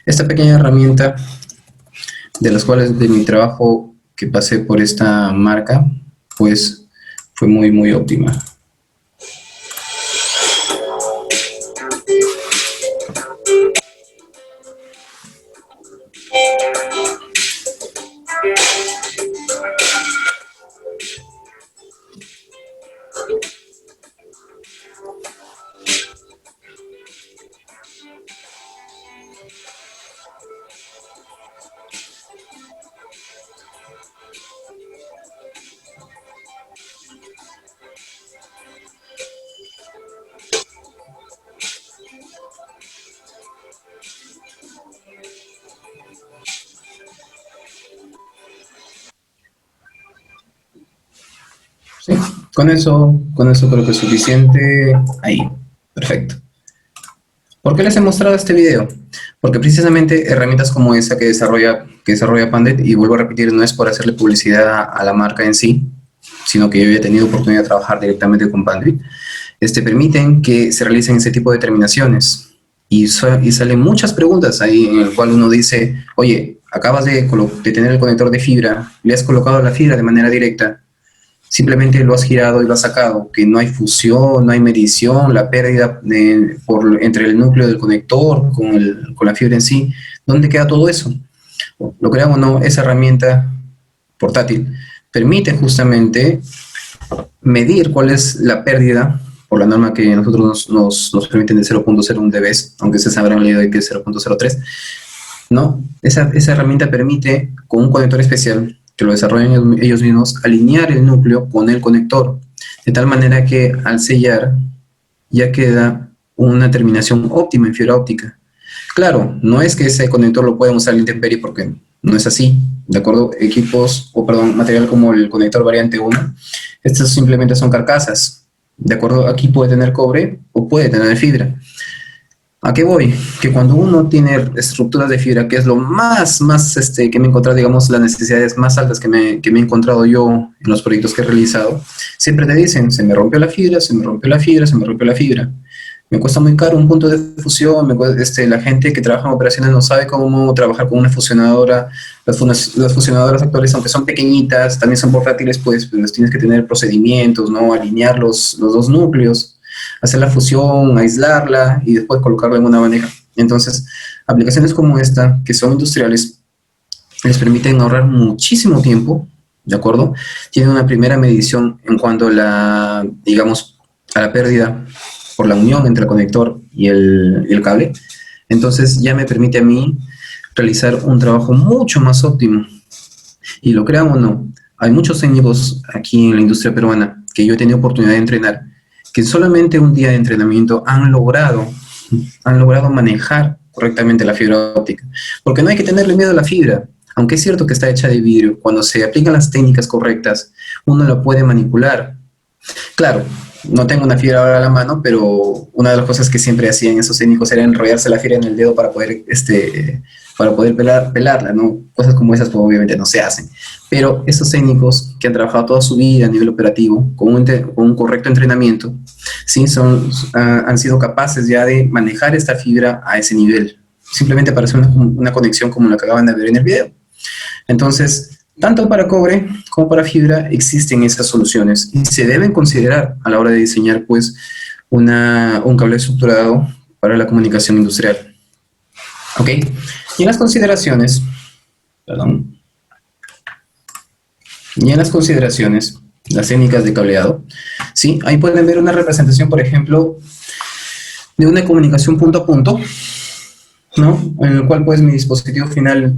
Esta pequeña herramienta, de las cuales de mi trabajo que pasé por esta marca, pues fue muy, muy óptima. Con eso creo que es suficiente. Ahí, perfecto. ¿Por qué les he mostrado este video? Porque precisamente herramientas como esa que desarrolla Pandet, y vuelvo a repetir, no es por hacerle publicidad a la marca en sí, sino que yo ya he tenido oportunidad de trabajar directamente con Pandet, permiten que se realicen ese tipo de determinaciones. Y salen muchas preguntas ahí en el cual uno dice, oye, acabas de tener el conector de fibra, le has colocado la fibra de manera directa, simplemente lo has girado y lo has sacado, que no hay fusión, no hay medición, la pérdida entre el núcleo del conector con la fibra en sí. ¿Dónde queda todo eso? Lo creamos o no, esa herramienta portátil permite justamente medir cuál es la pérdida por la norma que nosotros nos permiten de 0.01 dB, aunque ustedes habrán leído de que es 0.03, ¿no? Esa herramienta permite, con un conector especial, que lo desarrollan ellos mismos, alinear el núcleo con el conector, de tal manera que al sellar ya queda una terminación óptima en fibra óptica. Claro, no es que ese conector lo podemos usar en intemperie, porque no es así, ¿de acuerdo? Material como el conector variante 1, estos simplemente son carcasas, ¿de acuerdo? Aquí puede tener cobre o puede tener fibra. ¿A qué voy? Que cuando uno tiene estructuras de fibra, que es lo más que me he encontrado, digamos, las necesidades más altas que me he encontrado yo en los proyectos que he realizado, siempre te dicen, se me rompió la fibra, se me rompió la fibra, se me rompió la fibra. Me cuesta muy caro un punto de fusión, la gente que trabaja en operaciones no sabe cómo trabajar con una fusionadora. Las fusionadoras actuales, aunque son pequeñitas, también son portátiles, pues tienes que tener procedimientos, ¿no? Alinear los dos núcleos, hacer la fusión, aislarla y después colocarla en una bandeja. Entonces, aplicaciones como esta, que son industriales, les permiten ahorrar muchísimo tiempo, ¿de acuerdo? Tienen una primera medición en cuanto a la pérdida por la unión entre el conector y el cable. Entonces, ya me permite a mí realizar un trabajo mucho más óptimo. Y lo crean o no, hay muchos técnicos aquí en la industria peruana que yo he tenido oportunidad de entrenar, que solamente un día de entrenamiento han logrado manejar correctamente la fibra óptica. Porque no hay que tenerle miedo a la fibra. Aunque es cierto que está hecha de vidrio, cuando se aplican las técnicas correctas, uno la puede manipular. Claro, no tengo una fibra ahora a la mano, pero una de las cosas que siempre hacían esos técnicos era enrollarse la fibra en el dedo para poder pelarla, ¿no? Cosas como esas pues, obviamente no se hacen. Pero esos técnicos que han trabajado toda su vida a nivel operativo, con un correcto entrenamiento, ¿sí? Han sido capaces ya de manejar esta fibra a ese nivel, simplemente para hacer una conexión como la que acaban de ver en el video. Entonces, tanto para cobre como para fibra existen esas soluciones y se deben considerar a la hora de diseñar pues, un cable estructurado para la comunicación industrial. ¿Ok? Y en las consideraciones, las técnicas de cableado, ¿sí? Ahí pueden ver una representación, por ejemplo, de una comunicación punto a punto, ¿no? En el cual pues mi dispositivo final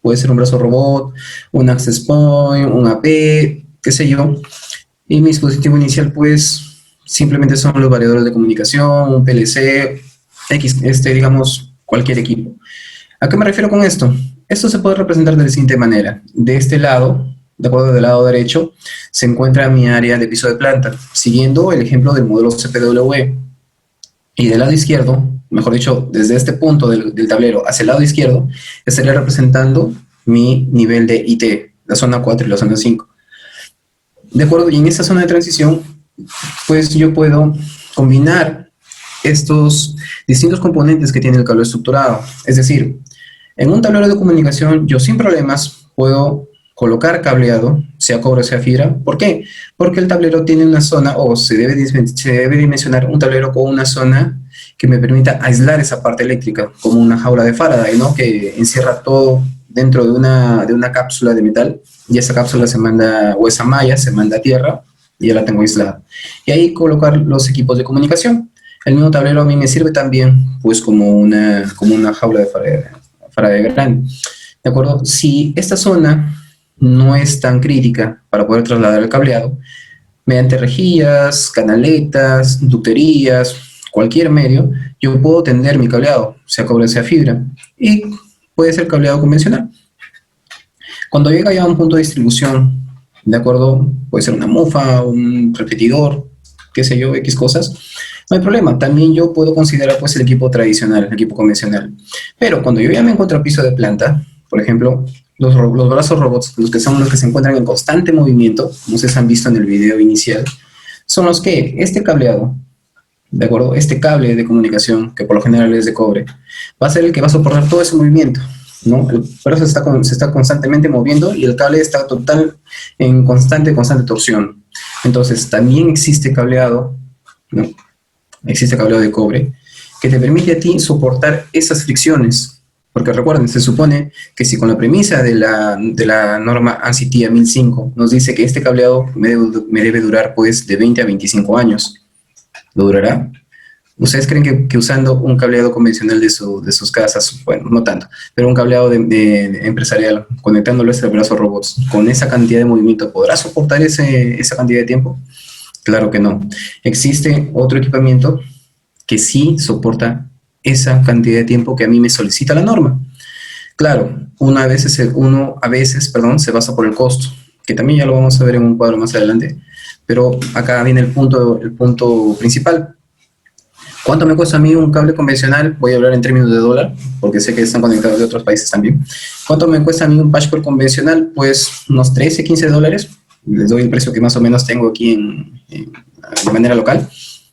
puede ser un brazo robot, un access point, un AP, qué sé yo, y mi dispositivo inicial pues simplemente son los variadores de comunicación, un PLC, digamos, cualquier equipo. ¿A qué me refiero con esto? Esto se puede representar de la siguiente manera. De este lado, de acuerdo, del lado derecho, se encuentra mi área de piso de planta, siguiendo el ejemplo del modelo CPW. Y del lado izquierdo, mejor dicho, desde este punto del tablero hacia el lado izquierdo, estaría representando mi nivel de IT, la zona 4 y la zona 5. De acuerdo, y en esta zona de transición, pues yo puedo combinar estos distintos componentes que tiene el cable estructurado. Es decir, en un tablero de comunicación, yo sin problemas puedo colocar cableado, sea cobre o sea fibra. ¿Por qué? Porque el tablero tiene una zona, o se debe dimensionar un tablero con una zona que me permita aislar esa parte eléctrica, como una jaula de Faraday, ¿no? Que encierra todo dentro de una cápsula de metal, y esa cápsula se manda, o esa malla se manda a tierra, y ya la tengo aislada. Y ahí colocar los equipos de comunicación. El mismo tablero a mí me sirve también, pues, como una jaula de Faraday grande. ¿De acuerdo? Si esta zona no es tan crítica para poder trasladar el cableado, mediante rejillas, canaletas, ducterías, cualquier medio, yo puedo tender mi cableado, sea cobre, sea fibra, y puede ser cableado convencional. Cuando llega ya a un punto de distribución, ¿de acuerdo? Puede ser una mufa, un repetidor, qué sé yo, X cosas. No hay problema, también yo puedo considerar pues el equipo tradicional, el equipo convencional. Pero cuando yo ya me encuentro a piso de planta, por ejemplo, los brazos robots, los que son los que se encuentran en constante movimiento, como ustedes han visto en el video inicial, son los que este cableado, ¿de acuerdo? Este cable de comunicación, que por lo general es de cobre, va a ser el que va a soportar todo ese movimiento, ¿no? El brazo se está constantemente moviendo y el cable está en constante torsión. Entonces, también existe cableado, ¿no? Existe cableado de cobre que te permite a ti soportar esas fricciones. Porque recuerden, se supone que si con la premisa de la norma ANSI TIA 1005 nos dice que este cableado me debe durar pues de 20 a 25 años, ¿lo durará? ¿Ustedes creen que usando un cableado convencional de sus casas, bueno, no tanto, pero un cableado de empresarial, conectándolo a este brazo robots, con esa cantidad de movimiento, ¿podrá soportar esa cantidad de tiempo? Claro que no. Existe otro equipamiento que sí soporta esa cantidad de tiempo que a mí me solicita la norma. Claro, uno a veces, se basa por el costo, que también ya lo vamos a ver en un cuadro más adelante, pero acá viene el punto principal. ¿Cuánto me cuesta a mí un cable convencional? Voy a hablar en términos de dólar, porque sé que están conectados de otros países también. ¿Cuánto me cuesta a mí un patchcord convencional? Pues unos 13, 15 dólares. Les doy el precio que más o menos tengo aquí de manera local.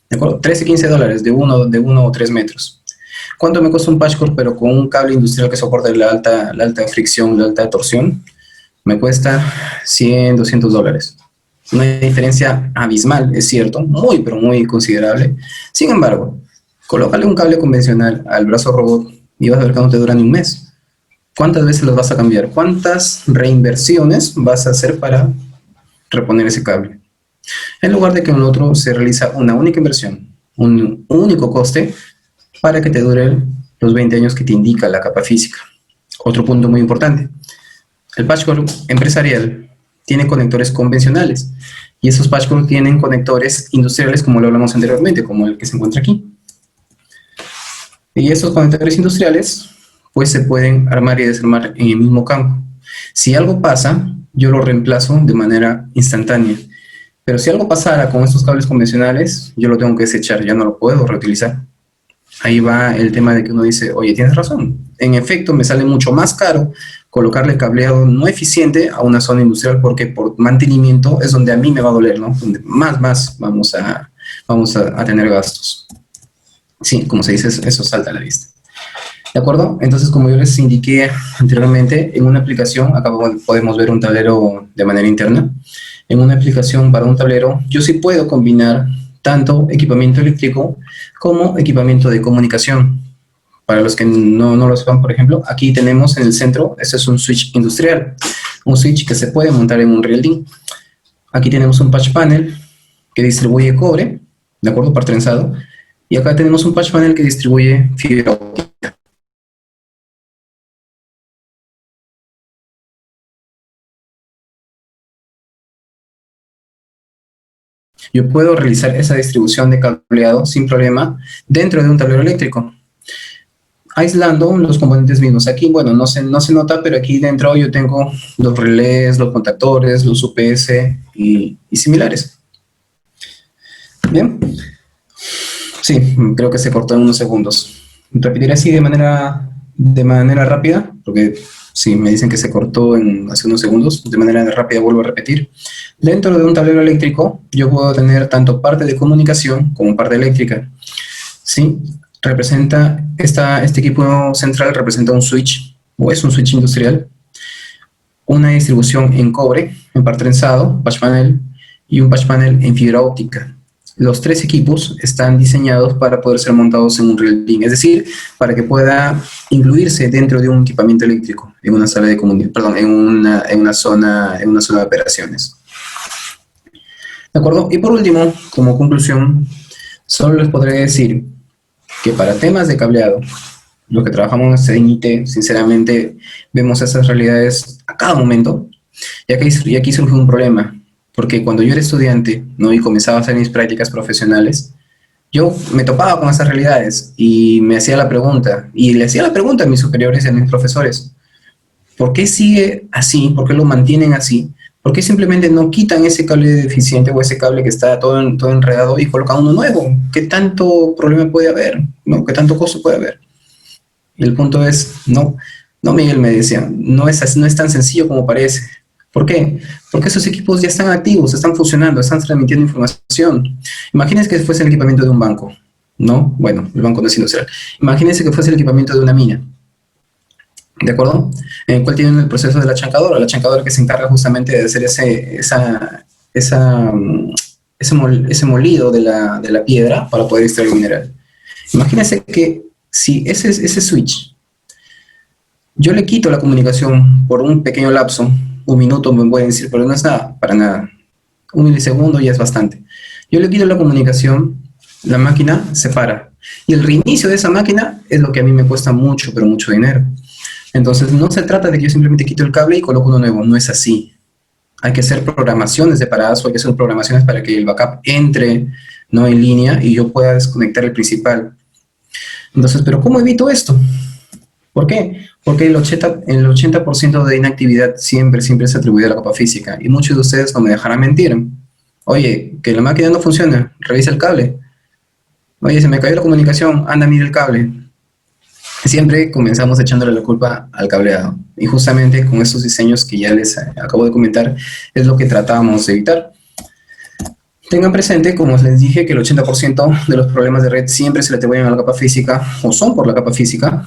¿De acuerdo? 13, 15 dólares de 1 o 3 metros. ¿Cuánto me cuesta un patchcord, pero con un cable industrial que soporte la alta fricción, la alta torsión? Me cuesta 100, 200 dólares. Una diferencia abismal, es cierto, muy, pero muy considerable. Sin embargo, colócale un cable convencional al brazo robot y vas a ver que no te dura ni un mes. ¿Cuántas veces los vas a cambiar? ¿Cuántas reinversiones vas a hacer para reponer ese cable? En lugar de que en el otro se realiza una única inversión, un único coste para que te dure los 20 años que te indica la capa física. Otro punto muy importante. El patchcord empresarial tiene conectores convencionales y esos patchcord tienen conectores industriales, como lo hablamos anteriormente, como el que se encuentra aquí. Y esos conectores industriales pues se pueden armar y desarmar en el mismo campo. Si algo pasa, yo lo reemplazo de manera instantánea. Pero si algo pasara con estos cables convencionales, yo lo tengo que desechar, ya no lo puedo reutilizar. Ahí va el tema de que uno dice, oye, tienes razón. En efecto, me sale mucho más caro colocarle cableado no eficiente a una zona industrial, porque por mantenimiento es donde a mí me va a doler, ¿no? Donde más vamos a tener gastos. Sí, como se dice, eso salta a la vista. ¿De acuerdo? Entonces, como yo les indiqué anteriormente, en una aplicación, acá podemos ver un tablero de manera interna. En una aplicación para un tablero, yo sí puedo combinar tanto equipamiento eléctrico como equipamiento de comunicación. Para los que no lo sepan, por ejemplo, aquí tenemos en el centro, este es un switch industrial, un switch que se puede montar en un rielding. Aquí tenemos un patch panel que distribuye cobre, de acuerdo, par trenzado, y acá tenemos un patch panel que distribuye fibra óptica. Yo puedo realizar esa distribución de cableado sin problema dentro de un tablero eléctrico, aislando los componentes mismos. Aquí, bueno, no se nota, pero aquí dentro yo tengo los relés, los contactores, los UPS y similares. Bien. Sí, creo que se cortó en unos segundos. Repetiré así de manera rápida, porque si me dicen que se cortó hace unos segundos, de manera rápida vuelvo a repetir. Dentro de un tablero eléctrico, yo puedo tener tanto parte de comunicación como parte eléctrica. ¿Sí? Este equipo central representa un switch, o es un switch industrial, una distribución en cobre, en par trenzado, patch panel, y un patch panel en fibra óptica. Los tres equipos están diseñados para poder ser montados en un rielding, es decir, para que pueda incluirse dentro de un equipamiento eléctrico, en una sala de comunicación, en una zona de operaciones. ¿De acuerdo? Y por último, como conclusión, solo les podré decir que para temas de cableado, lo que trabajamos en IT, sinceramente, vemos esas realidades a cada momento, y aquí surge un problema. Porque cuando yo era estudiante, ¿no? Y comenzaba a hacer mis prácticas profesionales, yo me topaba con esas realidades y me hacía la pregunta, y le hacía la pregunta a mis superiores y a mis profesores, ¿por qué sigue así? ¿Por qué lo mantienen así? ¿Por qué simplemente no quitan ese cable deficiente o ese cable que está todo enredado y colocan uno nuevo? ¿Qué tanto problema puede haber? ¿No? ¿Qué tanto costo puede haber? Y el punto es, no, no, Miguel me decía, no es tan sencillo como parece. ¿Por qué? Porque esos equipos ya están activos, están funcionando, están transmitiendo información. Imagínense que fuese el equipamiento de un banco, ¿no? Bueno, el banco no es industrial. Imagínense que fuese el equipamiento de una mina, ¿de acuerdo? En el cual tienen el proceso de la chancadora que se encarga justamente de hacer ese molido de la piedra para poder extraer el mineral. Imagínense que si ese switch, yo le quito la comunicación por un pequeño lapso, un minuto me pueden decir, pero no es nada, para nada. Un milisegundo ya es bastante. Yo le quito la comunicación, la máquina se para. Y el reinicio de esa máquina es lo que a mí me cuesta mucho, pero mucho dinero. Entonces, no se trata de que yo simplemente quito el cable y coloco uno nuevo, no es así. Hay que hacer programaciones separadas o hay que hacer programaciones para que el backup entre, ¿no?, en línea y yo pueda desconectar el principal. Entonces, ¿pero cómo evito esto? ¿Por qué? Porque el 80% de inactividad siempre se atribuye a la capa física. Y muchos de ustedes no me dejarán mentir. Oye, que la máquina no funciona, revisa el cable. Oye, se me cayó la comunicación, anda, mira el cable. Siempre comenzamos echándole la culpa al cableado. Y justamente con estos diseños que ya les acabo de comentar, es lo que tratábamos de evitar. Tengan presente, como les dije, que el 80% de los problemas de red siempre se le atribuyen a la capa física, o son por la capa física.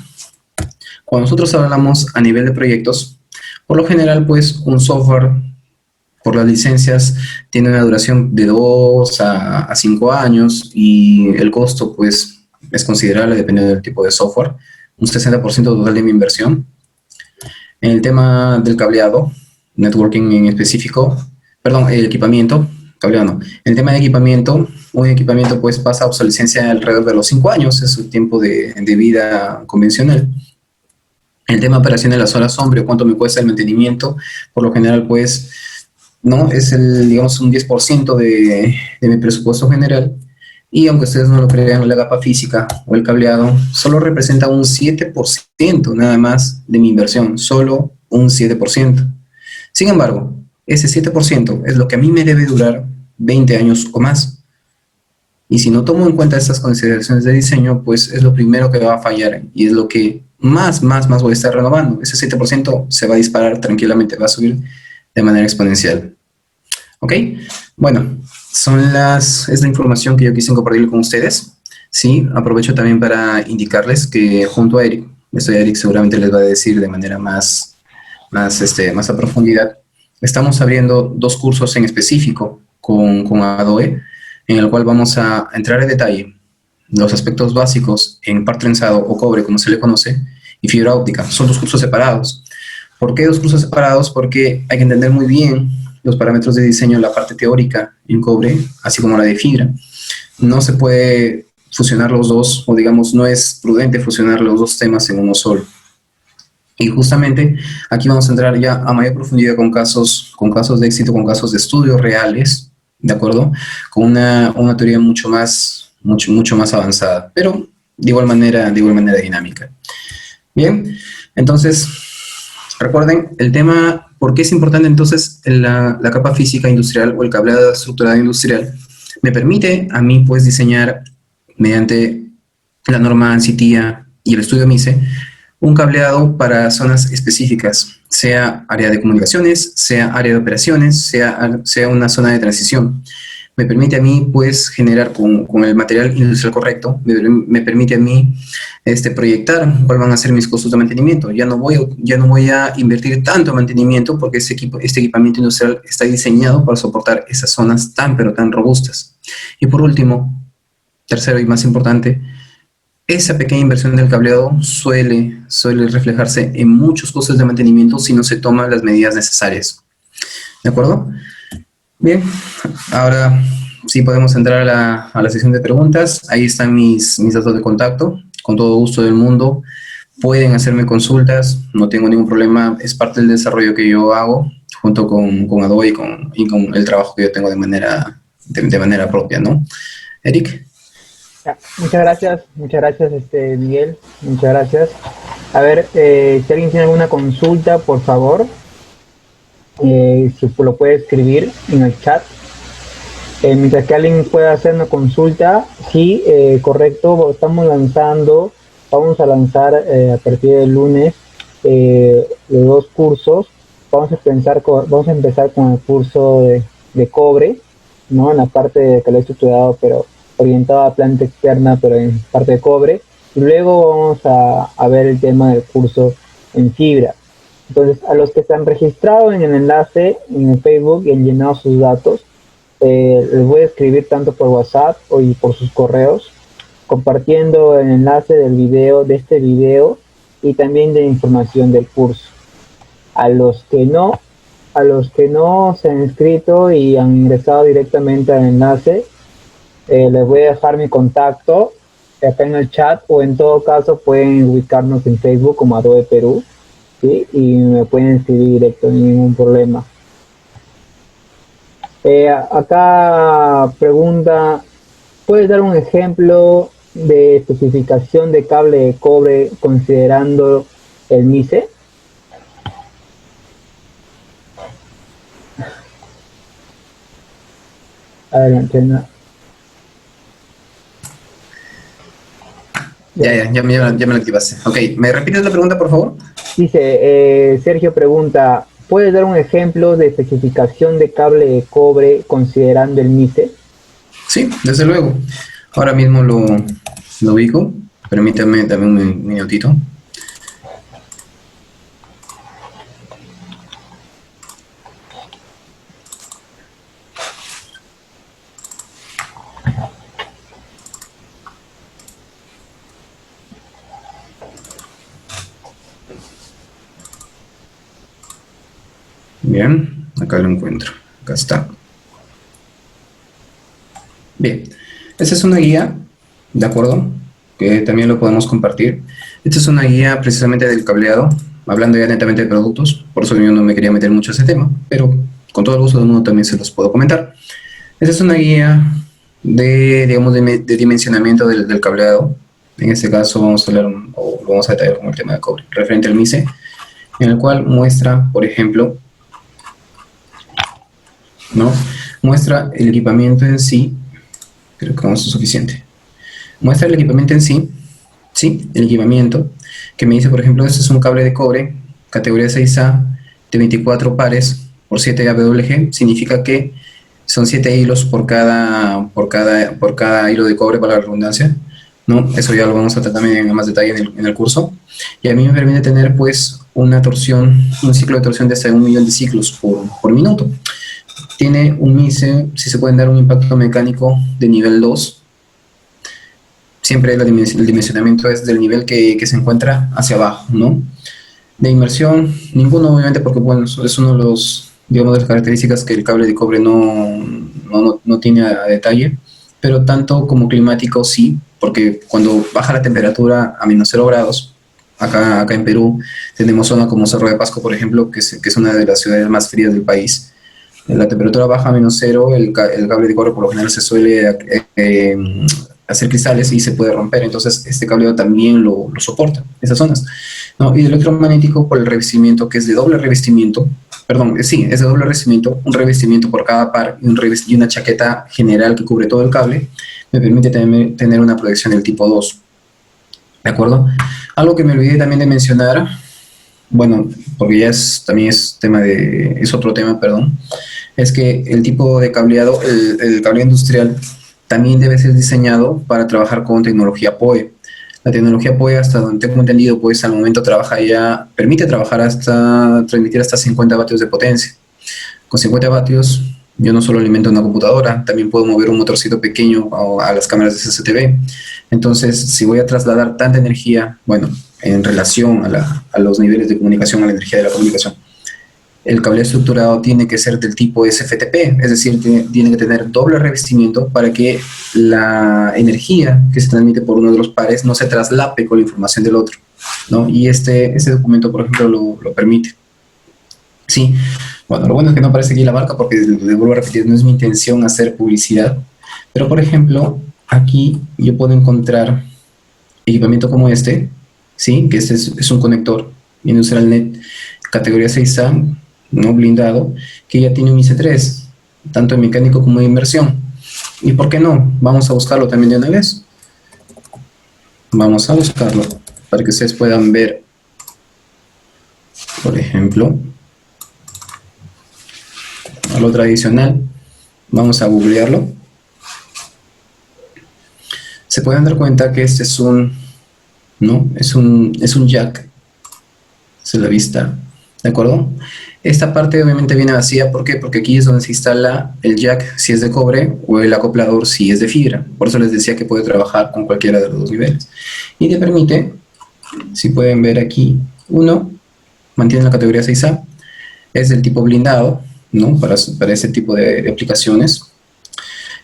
Cuando nosotros hablamos a nivel de proyectos, por lo general, pues, un software, por las licencias, tiene una duración de 2 a 5 años y el costo, pues, es considerable dependiendo del tipo de software. Un 60% total de mi inversión. En el tema del cableado, networking en específico, perdón, el equipamiento, cableado no. En el tema de equipamiento, un equipamiento pues pasa a obsolescencia alrededor de los 5 años, es su tiempo de vida convencional. En el tema operacional, las horas hombre, o cuánto me cuesta el mantenimiento, por lo general pues, no, es digamos, un 10% de mi presupuesto general. Y aunque ustedes no lo crean, la capa física o el cableado solo representa un 7% nada más de mi inversión, solo un 7%. Sin embargo, ese 7% es lo que a mí me debe durar 20 años o más. Y si no tomo en cuenta estas consideraciones de diseño, pues es lo primero que va a fallar y es lo que más voy a estar renovando. Ese 7% se va a disparar tranquilamente, va a subir de manera exponencial. ¿Ok? Bueno, es la información que yo quise compartir con ustedes. Sí, aprovecho también para indicarles que junto a Eric, Eric seguramente les va a decir de manera más a profundidad, estamos abriendo 2 cursos en específico con Adobe, en el cual vamos a entrar en detalle los aspectos básicos en par trenzado o cobre, como se le conoce, y fibra óptica. Son 2 cursos separados. ¿Por qué 2 cursos separados? Porque hay que entender muy bien los parámetros de diseño, la parte teórica en cobre, así como la de fibra. No se puede fusionar los dos, o digamos, no es prudente fusionar los 2 temas en uno solo. Y justamente aquí vamos a entrar ya a mayor profundidad con casos de éxito, con casos de estudios reales, ¿de acuerdo? Con una teoría mucho más avanzada, pero de igual manera dinámica. Bien, entonces, recuerden el tema. ¿Por qué es importante entonces la capa física industrial o el cableado estructurado industrial? Me permite a mí pues diseñar mediante la norma ANSI-TIA y el estudio MISE un cableado para zonas específicas, sea área de comunicaciones, sea área de operaciones, sea una zona de transición. Me permite a mí pues generar con el material industrial correcto, me permite a mí proyectar cuáles van a ser mis costos de mantenimiento. Ya no voy a invertir tanto en mantenimiento porque este equipamiento industrial está diseñado para soportar esas zonas pero tan robustas. Y por último, tercero y más importante, esa pequeña inversión del cableado suele reflejarse en muchos costos de mantenimiento si no se toman las medidas necesarias. ¿De acuerdo? Bien, ahora sí podemos entrar a la sección de preguntas. Ahí están mis datos de contacto. Con todo gusto del mundo pueden hacerme consultas, no tengo ningún problema. Es parte del desarrollo que yo hago junto con Adobe y con el trabajo que yo tengo de manera propia, ¿no? Eric. Muchas gracias, Miguel, muchas gracias. A ver, si alguien tiene alguna consulta, por favor. si lo puede escribir en el chat. Mientras que alguien pueda hacer una consulta, sí, correcto, vamos a lanzar a partir del lunes los 2 cursos. Vamos a empezar con el curso de cobre, ¿no? En la parte de calidad estructurado, pero orientado a planta externa, pero en parte de cobre. Y luego vamos a ver el tema del curso en fibra. Entonces, a los que se han registrado en el enlace en el Facebook y han llenado sus datos, les voy a escribir tanto por WhatsApp y por sus correos, compartiendo el enlace de este video y también de información del curso. A los que no se han inscrito y han ingresado directamente al enlace, les voy a dejar mi contacto acá en el chat, o en todo caso pueden ubicarnos en Facebook como Adobe Perú, ¿sí? Y me pueden escribir directo, sin ningún problema. Acá pregunta, ¿puedes dar un ejemplo de especificación de cable de cobre considerando el MICE? Adelante, no. Ya me lo activaste. Ok, ¿me repites la pregunta, por favor? Dice, Sergio pregunta, ¿puedes dar un ejemplo de especificación de cable de cobre considerando el MICE? Sí, desde luego. Ahora mismo lo ubico. Permítame también un minutito. Bien, acá lo encuentro. Acá está. Bien, esta es una guía, ¿de acuerdo? Que también lo podemos compartir. Esta es una guía precisamente del cableado, hablando ya netamente de productos, por eso yo no me quería meter mucho a ese tema, pero con todo el gusto del mundo también se los puedo comentar. Esta es una guía de, digamos, de dimensionamiento del cableado. En este caso vamos a hablar, o lo vamos a detallar con el tema de cobre, referente al MICE, en el cual muestra, por ejemplo, ¿no? Muestra el equipamiento en sí. Creo que con eso es suficiente. Muestra el equipamiento en sí, ¿sí? El equipamiento, que me dice, por ejemplo, este es un cable de cobre, categoría 6A, de 24 pares por 7 AWG, significa que son 7 hilos por cada hilo de cobre, para la redundancia, ¿no? Eso ya lo vamos a tratar también en más detalle en el curso. Y a mí me permite tener, pues, una torsión, un ciclo de torsión de hasta 1.000.000 de ciclos por minuto. Tiene un MICE, si se pueden dar un impacto mecánico de nivel 2. Siempre el dimensionamiento es del nivel que se encuentra hacia abajo, ¿no? De inmersión, ninguno, obviamente, porque bueno, es uno de los, digamos, de las características que el cable de cobre no tiene a detalle, pero tanto como climático sí, porque cuando baja la temperatura a -0 grados, acá en Perú, tenemos zona como Cerro de Pasco, por ejemplo, que es una de las ciudades más frías del país. La temperatura baja a -0, el cable de cobre por lo general se suele hacer cristales y se puede romper, entonces este cableado también lo soporta, esas zonas, ¿no? Y el electromagnético, por el revestimiento, que es de doble revestimiento, perdón, sí, es de doble revestimiento, un revestimiento por cada par y una chaqueta general que cubre todo el cable, me permite tener una protección del tipo 2, ¿de acuerdo? Algo que me olvidé también de mencionar, bueno, porque ya también es otro tema, perdón, es que el tipo de cableado, el cableado industrial, también debe ser diseñado para trabajar con tecnología PoE. La tecnología PoE, hasta donde tengo entendido, pues al momento permite transmitir hasta 50 vatios de potencia. Con 50 vatios, yo no solo alimento una computadora, también puedo mover un motorcito pequeño a las cámaras de CCTV. Entonces, si voy a trasladar tanta energía, bueno, en relación a los niveles de comunicación, a la energía de la comunicación, el cable estructurado tiene que ser del tipo SFTP, es decir, tiene que tener doble revestimiento para que la energía que se transmite por uno de los pares no se traslape con la información del otro, ¿no? Y este documento, por ejemplo, lo permite. Sí, bueno, lo bueno es que no aparece aquí la marca porque, le vuelvo a repetir, no es mi intención hacer publicidad, pero, por ejemplo, aquí yo puedo encontrar equipamiento como este, ¿sí? Que este es un conector Industrial Net categoría 6A, no blindado, que ya tiene un IC3, tanto en mecánico como en inversión. ¿Y por qué no? Vamos a buscarlo también de una vez. Vamos a buscarlo para que ustedes puedan ver, por ejemplo, a lo tradicional. Vamos a googlearlo. Se pueden dar cuenta que este es un, ¿no? Es un jack, se la vista, ¿de acuerdo? Esta parte obviamente viene vacía, ¿por qué? Porque aquí es donde se instala el jack si es de cobre o el acoplador si es de fibra. Por eso les decía que puede trabajar con cualquiera de los dos niveles. Y te permite, si pueden ver aquí, uno, mantiene la categoría 6A, es del tipo blindado, ¿no? Para ese tipo de aplicaciones.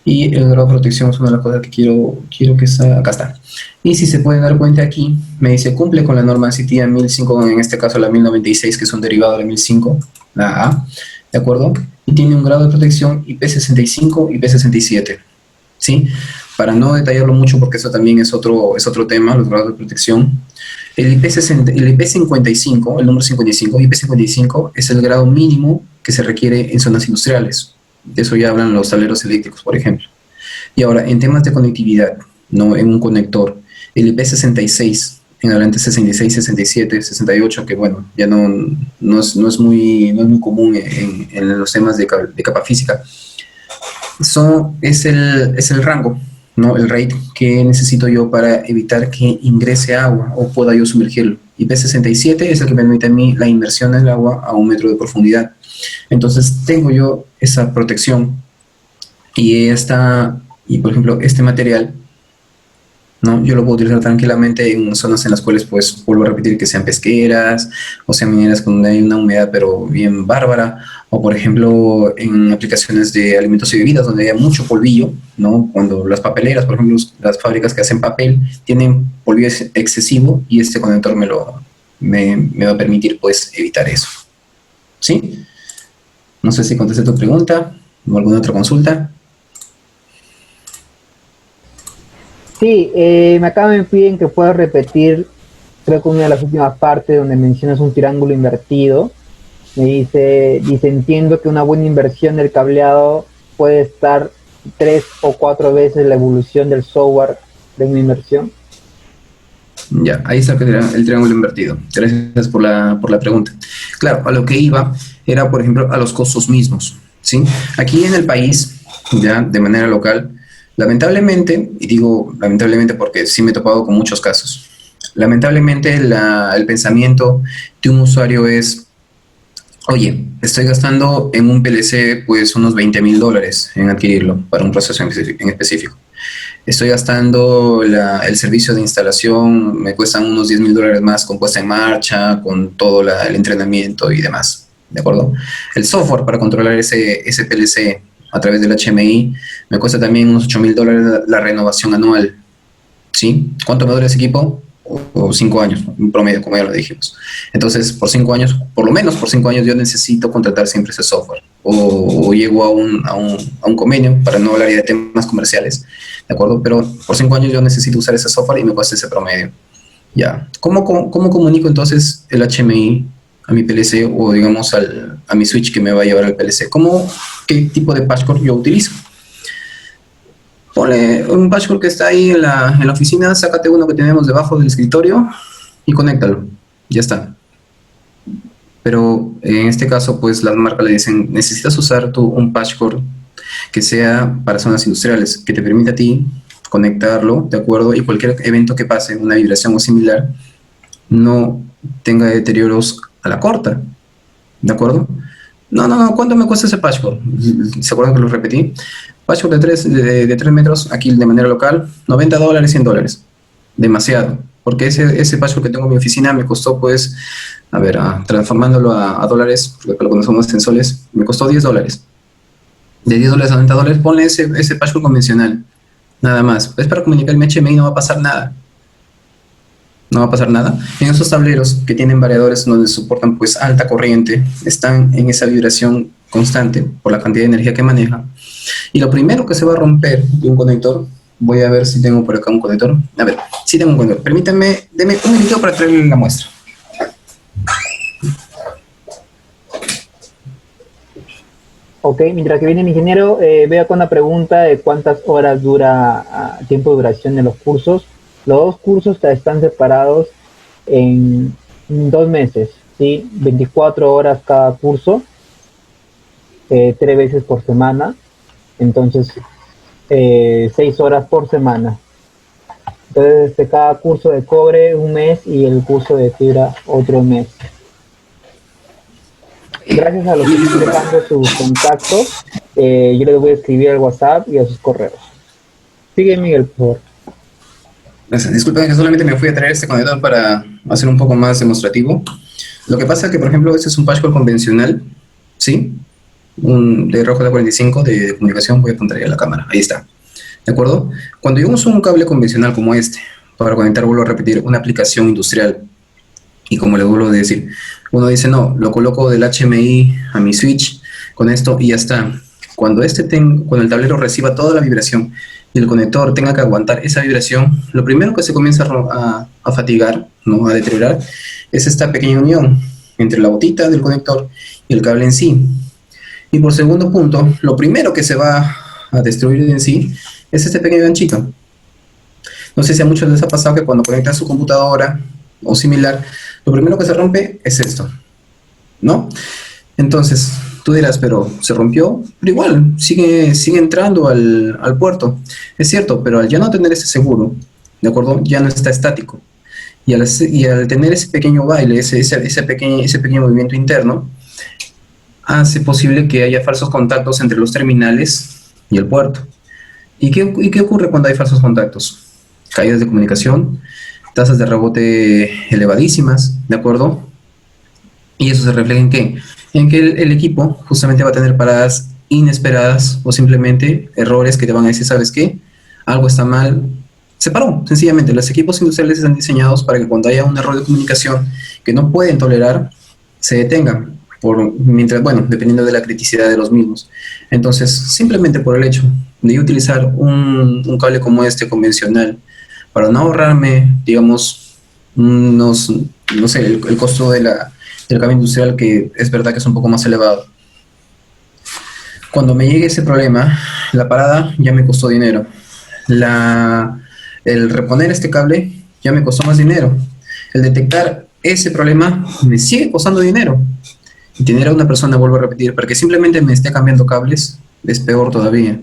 Y el grado de protección es una de las cosas que quiero que está, acá está. Y si se pueden dar cuenta aquí, me dice cumple con la norma CITIA 1005, en este caso la 1096, que es un derivado de la 1005, la A, ¿de acuerdo? Y tiene un grado de protección IP65 y IP67, ¿sí? Para no detallarlo mucho, porque eso también es otro tema, los grados de protección. El IP55, el número 55, IP55 es el grado mínimo que se requiere en zonas industriales. De eso ya hablan los tableros eléctricos, por ejemplo. Y ahora, en temas de conectividad, ¿no? En un conector, el IP66, en adelante 66, 67, 68, que bueno, ya no es muy común en los temas de capa física. Es el rango, ¿no? El rate que necesito yo para evitar que ingrese agua o pueda yo sumergirlo. IP67 es el que me permite a mí la inmersión del agua a 1 metro de profundidad. Entonces tengo yo esa protección y por ejemplo este material, ¿no? Yo lo puedo utilizar tranquilamente en zonas en las cuales, pues, vuelvo a repetir, que sean pesqueras o sean mineras donde hay una humedad pero bien bárbara, o por ejemplo en aplicaciones de alimentos y bebidas donde haya mucho polvillo, ¿no? Cuando las papeleras, por ejemplo, las fábricas que hacen papel tienen polvillo excesivo y este conector me va a permitir, pues, evitar eso, ¿sí? No sé si contesté tu pregunta o alguna otra consulta. Sí, me piden que pueda repetir, creo que una de las últimas partes donde mencionas un triángulo invertido. Me dice, entiendo que una buena inversión del cableado puede estar 3 o 4 veces la evolución del software de una inversión. Ya, ahí está el triángulo invertido. Gracias por la pregunta. Claro, a lo que iba era, por ejemplo, a los costos mismos, ¿sí? Aquí en el país, ya de manera local, lamentablemente, y digo lamentablemente porque sí me he topado con muchos casos, lamentablemente el pensamiento de un usuario es, oye, estoy gastando en un PLC pues unos $20,000 en adquirirlo para un proceso en específico. Estoy gastando el servicio de instalación, me cuestan unos $10,000 más con puesta en marcha, con todo el entrenamiento y demás, ¿de acuerdo? El software para controlar ese PLC a través del HMI me cuesta también unos $8,000 la renovación anual, ¿sí? ¿Cuánto me dura ese equipo? O 5 años, en promedio, como ya lo dijimos. Entonces, por 5 años, por lo menos por 5 años, yo necesito contratar siempre ese software. O llego a un convenio, para no hablar ya de temas comerciales, ¿de acuerdo? Pero por 5 años yo necesito usar ese software y me cuesta ese promedio. Ya. ¿Cómo comunico entonces el HMI a mi PLC o, digamos, a mi switch que me va a llevar al PLC? ¿Qué tipo de patchcore yo utilizo? Ponle un patchcore que está ahí en la oficina, sácate uno que tenemos debajo del escritorio y conéctalo. Ya está. Pero en este caso, pues las marcas le dicen, necesitas usar un patchcore que sea para zonas industriales, que te permita a ti conectarlo, ¿de acuerdo? Y cualquier evento que pase, una vibración o similar, no tenga deterioros a la corta, ¿de acuerdo? No, ¿cuánto me cuesta ese patchcore? ¿Se acuerdan que lo repetí? Patchcore de 3 metros, aquí de manera local, $90, $100. Demasiado, porque ese patchcore que tengo en mi oficina me costó, pues, a ver, transformándolo a dólares, porque lo conocemos en soles, me costó $10. De $10 a $90, ponle ese patchcore convencional, nada más. Es para comunicar el HMI, no va a pasar nada. No va a pasar nada. En esos tableros que tienen variadores donde soportan pues alta corriente, están en esa vibración constante por la cantidad de energía que maneja. Y lo primero que se va a romper de un conector, voy a ver si tengo por acá un conector. A ver, sí tengo un conector. Permítanme, denme un minutito para traerle la muestra. Ok, mientras que viene el ingeniero, veo acá una pregunta de cuántas horas dura tiempo de duración de los cursos. Los dos cursos están separados en 2 meses, ¿sí? 24 horas cada curso, 3 veces por semana, entonces 6 horas por semana. Entonces, cada curso de cobre 1 mes y el curso de fibra otro mes. Gracias a los que están Disculpa. dejando sus contactos, yo les voy a escribir al WhatsApp y a sus correos. Sigue, Miguel, por favor. Disculpen que solamente me fui a traer este conector para hacer un poco más demostrativo. Lo que pasa es que, por ejemplo, este es un patchcore convencional, ¿sí? Un de rojo de 45 de comunicación, voy a apuntar ahí a la cámara, ahí está. ¿De acuerdo? Cuando yo uso un cable convencional como este, para conectar, vuelvo a repetir, una aplicación industrial, y como le vuelvo a decir, uno dice, no, lo coloco del HMI a mi switch, con esto y ya está. Cuando cuando el tablero reciba toda la vibración y el conector tenga que aguantar esa vibración, lo primero que se comienza a fatigar, ¿no? A deteriorar, es esta pequeña unión entre la botita del conector y el cable en sí. Y por segundo punto, lo primero que se va a destruir en sí es este pequeño ganchito. No sé si a muchos les ha pasado que cuando conectan su computadora o similar, lo primero que se rompe es esto, ¿no? Entonces, tú dirás, pero se rompió, pero igual, sigue entrando al puerto. Es cierto, pero al ya no tener ese seguro, ¿de acuerdo? Ya no está estático. Y al tener ese pequeño baile, ese pequeño movimiento interno, hace posible que haya falsos contactos entre los terminales y el puerto. ¿Y qué ocurre cuando hay falsos contactos? Caídas de comunicación, tasas de rebote elevadísimas, ¿de acuerdo? Y eso se refleja ¿en qué? En que el equipo justamente va a tener paradas inesperadas o simplemente errores que te van a decir, ¿sabes qué? Algo está mal. Se paró, sencillamente. Los equipos industriales están diseñados para que cuando haya un error de comunicación que no pueden tolerar, se detengan. Bueno, dependiendo de la criticidad de los mismos. Entonces, simplemente por el hecho de utilizar un cable como este convencional, para no ahorrarme, digamos, no sé, el costo del cable industrial, que es verdad que es un poco más elevado. Cuando me llegue ese problema, la parada ya me costó dinero. El reponer este cable ya me costó más dinero. El detectar ese problema me sigue costando dinero. Y tener a una persona, vuelvo a repetir, para que simplemente me esté cambiando cables, es peor todavía.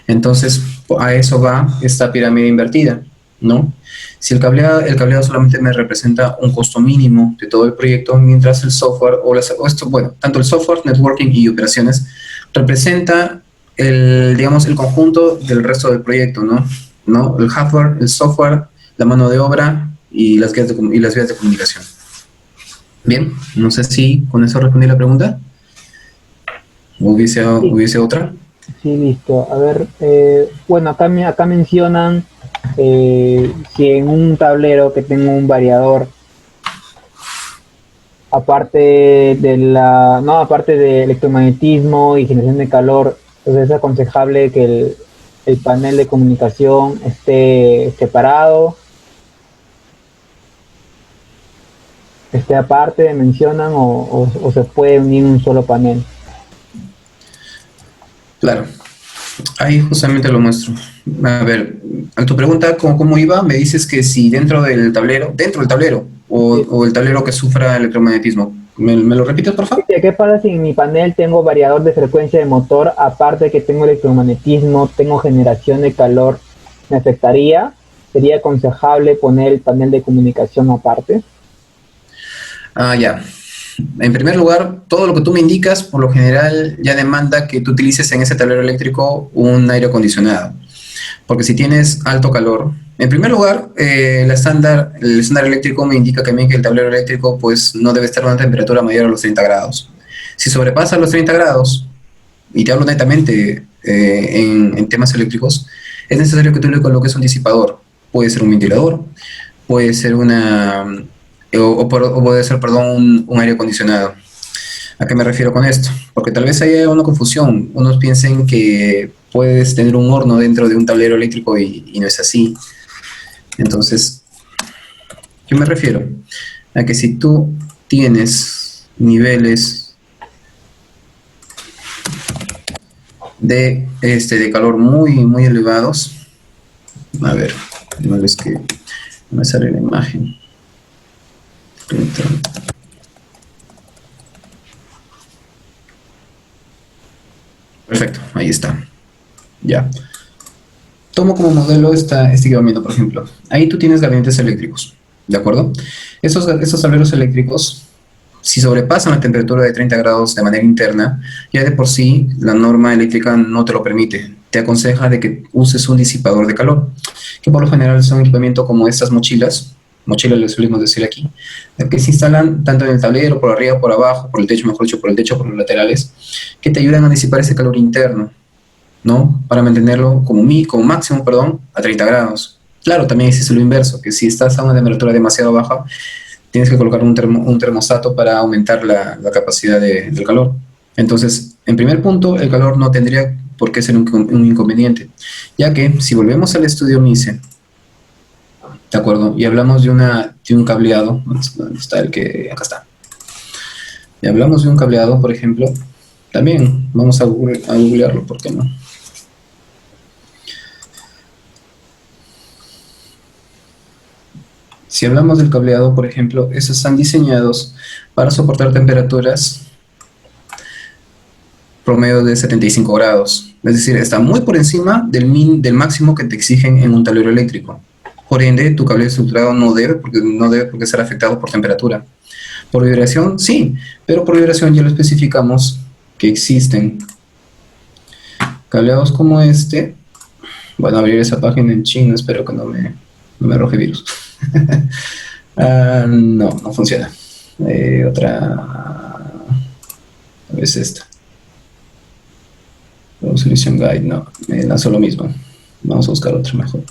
Entonces, a eso va esta pirámide invertida, ¿no? Si el cableado solamente me representa un costo mínimo de todo el proyecto, mientras el software, tanto el software, networking y operaciones, representa digamos, el conjunto del resto del proyecto, ¿no? El hardware, el software, la mano de obra y las vías de comunicación. Bien, no sé si con eso respondí la pregunta. ¿O hubiese otra? Sí, listo. A ver, bueno, acá mencionan si en un tablero que tengo un variador, aparte de electromagnetismo y generación de calor, entonces es aconsejable que el panel de comunicación esté separado, esté aparte, mencionan, o se puede unir en un solo panel. Claro, ahí justamente lo muestro. A ver, a tu pregunta, ¿cómo iba? Me dices que si dentro del tablero, o el tablero que sufra electromagnetismo. ¿Me lo repites, por favor? ¿Qué pasa si en mi panel tengo variador de frecuencia de motor, aparte que tengo electromagnetismo, tengo generación de calor? ¿Me afectaría? ¿Sería aconsejable poner el panel de comunicación aparte? Ya. En primer lugar, todo lo que tú me indicas, por lo general, ya demanda que tú utilices en ese tablero eléctrico un aire acondicionado. Porque si tienes alto calor, en primer lugar, el estándar eléctrico me indica también que el tablero eléctrico pues, no debe estar a una temperatura mayor a los 30 grados. Si sobrepasa los 30 grados, y te hablo netamente en temas eléctricos, es necesario que tú le coloques un disipador. Puede ser un ventilador, puede ser puede ser, perdón, un aire acondicionado. ¿A qué me refiero con esto? Porque tal vez haya una confusión. Unos piensen que puedes tener un horno dentro de un tablero eléctrico y no es así. Entonces, ¿qué me refiero? A que si tú tienes niveles de calor muy elevados. A ver, una vez que no me sale la imagen. Perfecto, ahí está. Ya. Tomo como modelo este equipamiento, por ejemplo. Ahí tú tienes gabinetes eléctricos, ¿de acuerdo? Esos tableros eléctricos, si sobrepasan la temperatura de 30 grados de manera interna, ya de por sí la norma eléctrica no te lo permite. Te aconseja de que uses un disipador de calor, que por lo general son equipamiento como estas mochilas les solemos decir aquí, que se instalan tanto en el tablero, por arriba, por abajo, por el techo, mejor dicho, por el techo, por los laterales, que te ayudan a disipar ese calor interno, ¿no? Para mantenerlo como máximo, a 30 grados. Claro, también existe lo inverso, que si estás a una temperatura demasiado baja, tienes que colocar un termostato para aumentar la capacidad del calor. Entonces, en primer punto, el calor no tendría por qué ser un inconveniente, ya que si volvemos al estudio MICE, ¿de acuerdo? Y hablamos de un cableado, ¿dónde está el que? Acá está. Y hablamos de un cableado, por ejemplo, también vamos a googlearlo, ¿por qué no? Si hablamos del cableado, por ejemplo, esos están diseñados para soportar temperaturas promedio de 75 grados. Es decir, está muy por encima del máximo que te exigen en un tablero eléctrico. Por ende, tu cable estructurado no debe por qué ser afectado por temperatura. Por vibración, sí, pero por vibración ya lo especificamos que existen cableados como este. Bueno, abrir esa página en chino, espero que no me arroje virus. No funciona. Otra es esta. Solution Guide, no, me lanzó lo mismo. Vamos a buscar otra mejor.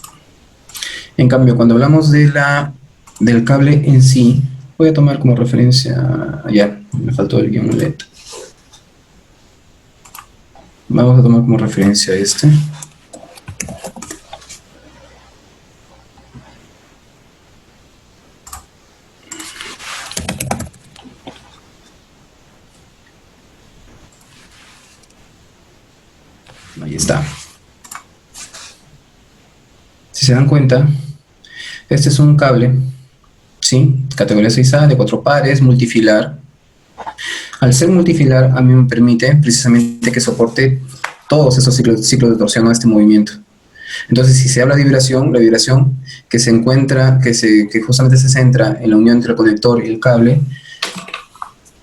En cambio, cuando hablamos del cable en sí, voy a tomar como referencia, ya, me faltó el guión LED. Vamos a tomar como referencia este. Ahí está. Si se dan cuenta, este es un cable, ¿sí? Categoría 6A, de 4 pares, multifilar. Al ser multifilar, a mí me permite precisamente que soporte todos esos ciclos de torsión a este movimiento. Entonces, si se habla de vibración, la vibración que se encuentra, que justamente se centra en la unión entre el conector y el cable,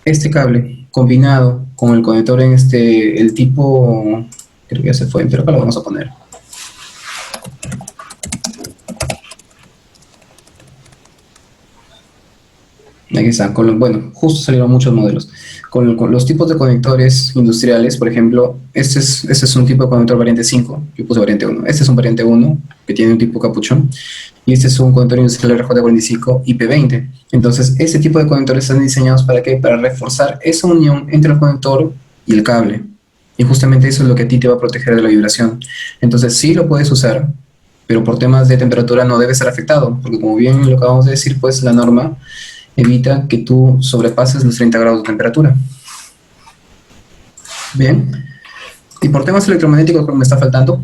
este cable combinado con el conector en el tipo, creo que ya se fue, pero acá lo vamos a poner. Aquí están, bueno, justo salieron muchos modelos. Con los tipos de conectores industriales, por ejemplo, este es un tipo de conector variante 5, yo puse variante 1. Este es un variante 1 que tiene un tipo capuchón, y este es un conector industrial RJ45 IP20. Entonces, este tipo de conectores están diseñados ¿para qué? Para reforzar esa unión entre el conector y el cable. Y justamente eso es lo que a ti te va a proteger de la vibración. Entonces, sí lo puedes usar, pero por temas de temperatura no debe ser afectado, porque como bien lo acabamos de decir, pues la norma evita que tú sobrepases los 30 grados de temperatura. Bien. Y por temas electromagnéticos, creo que me está faltando,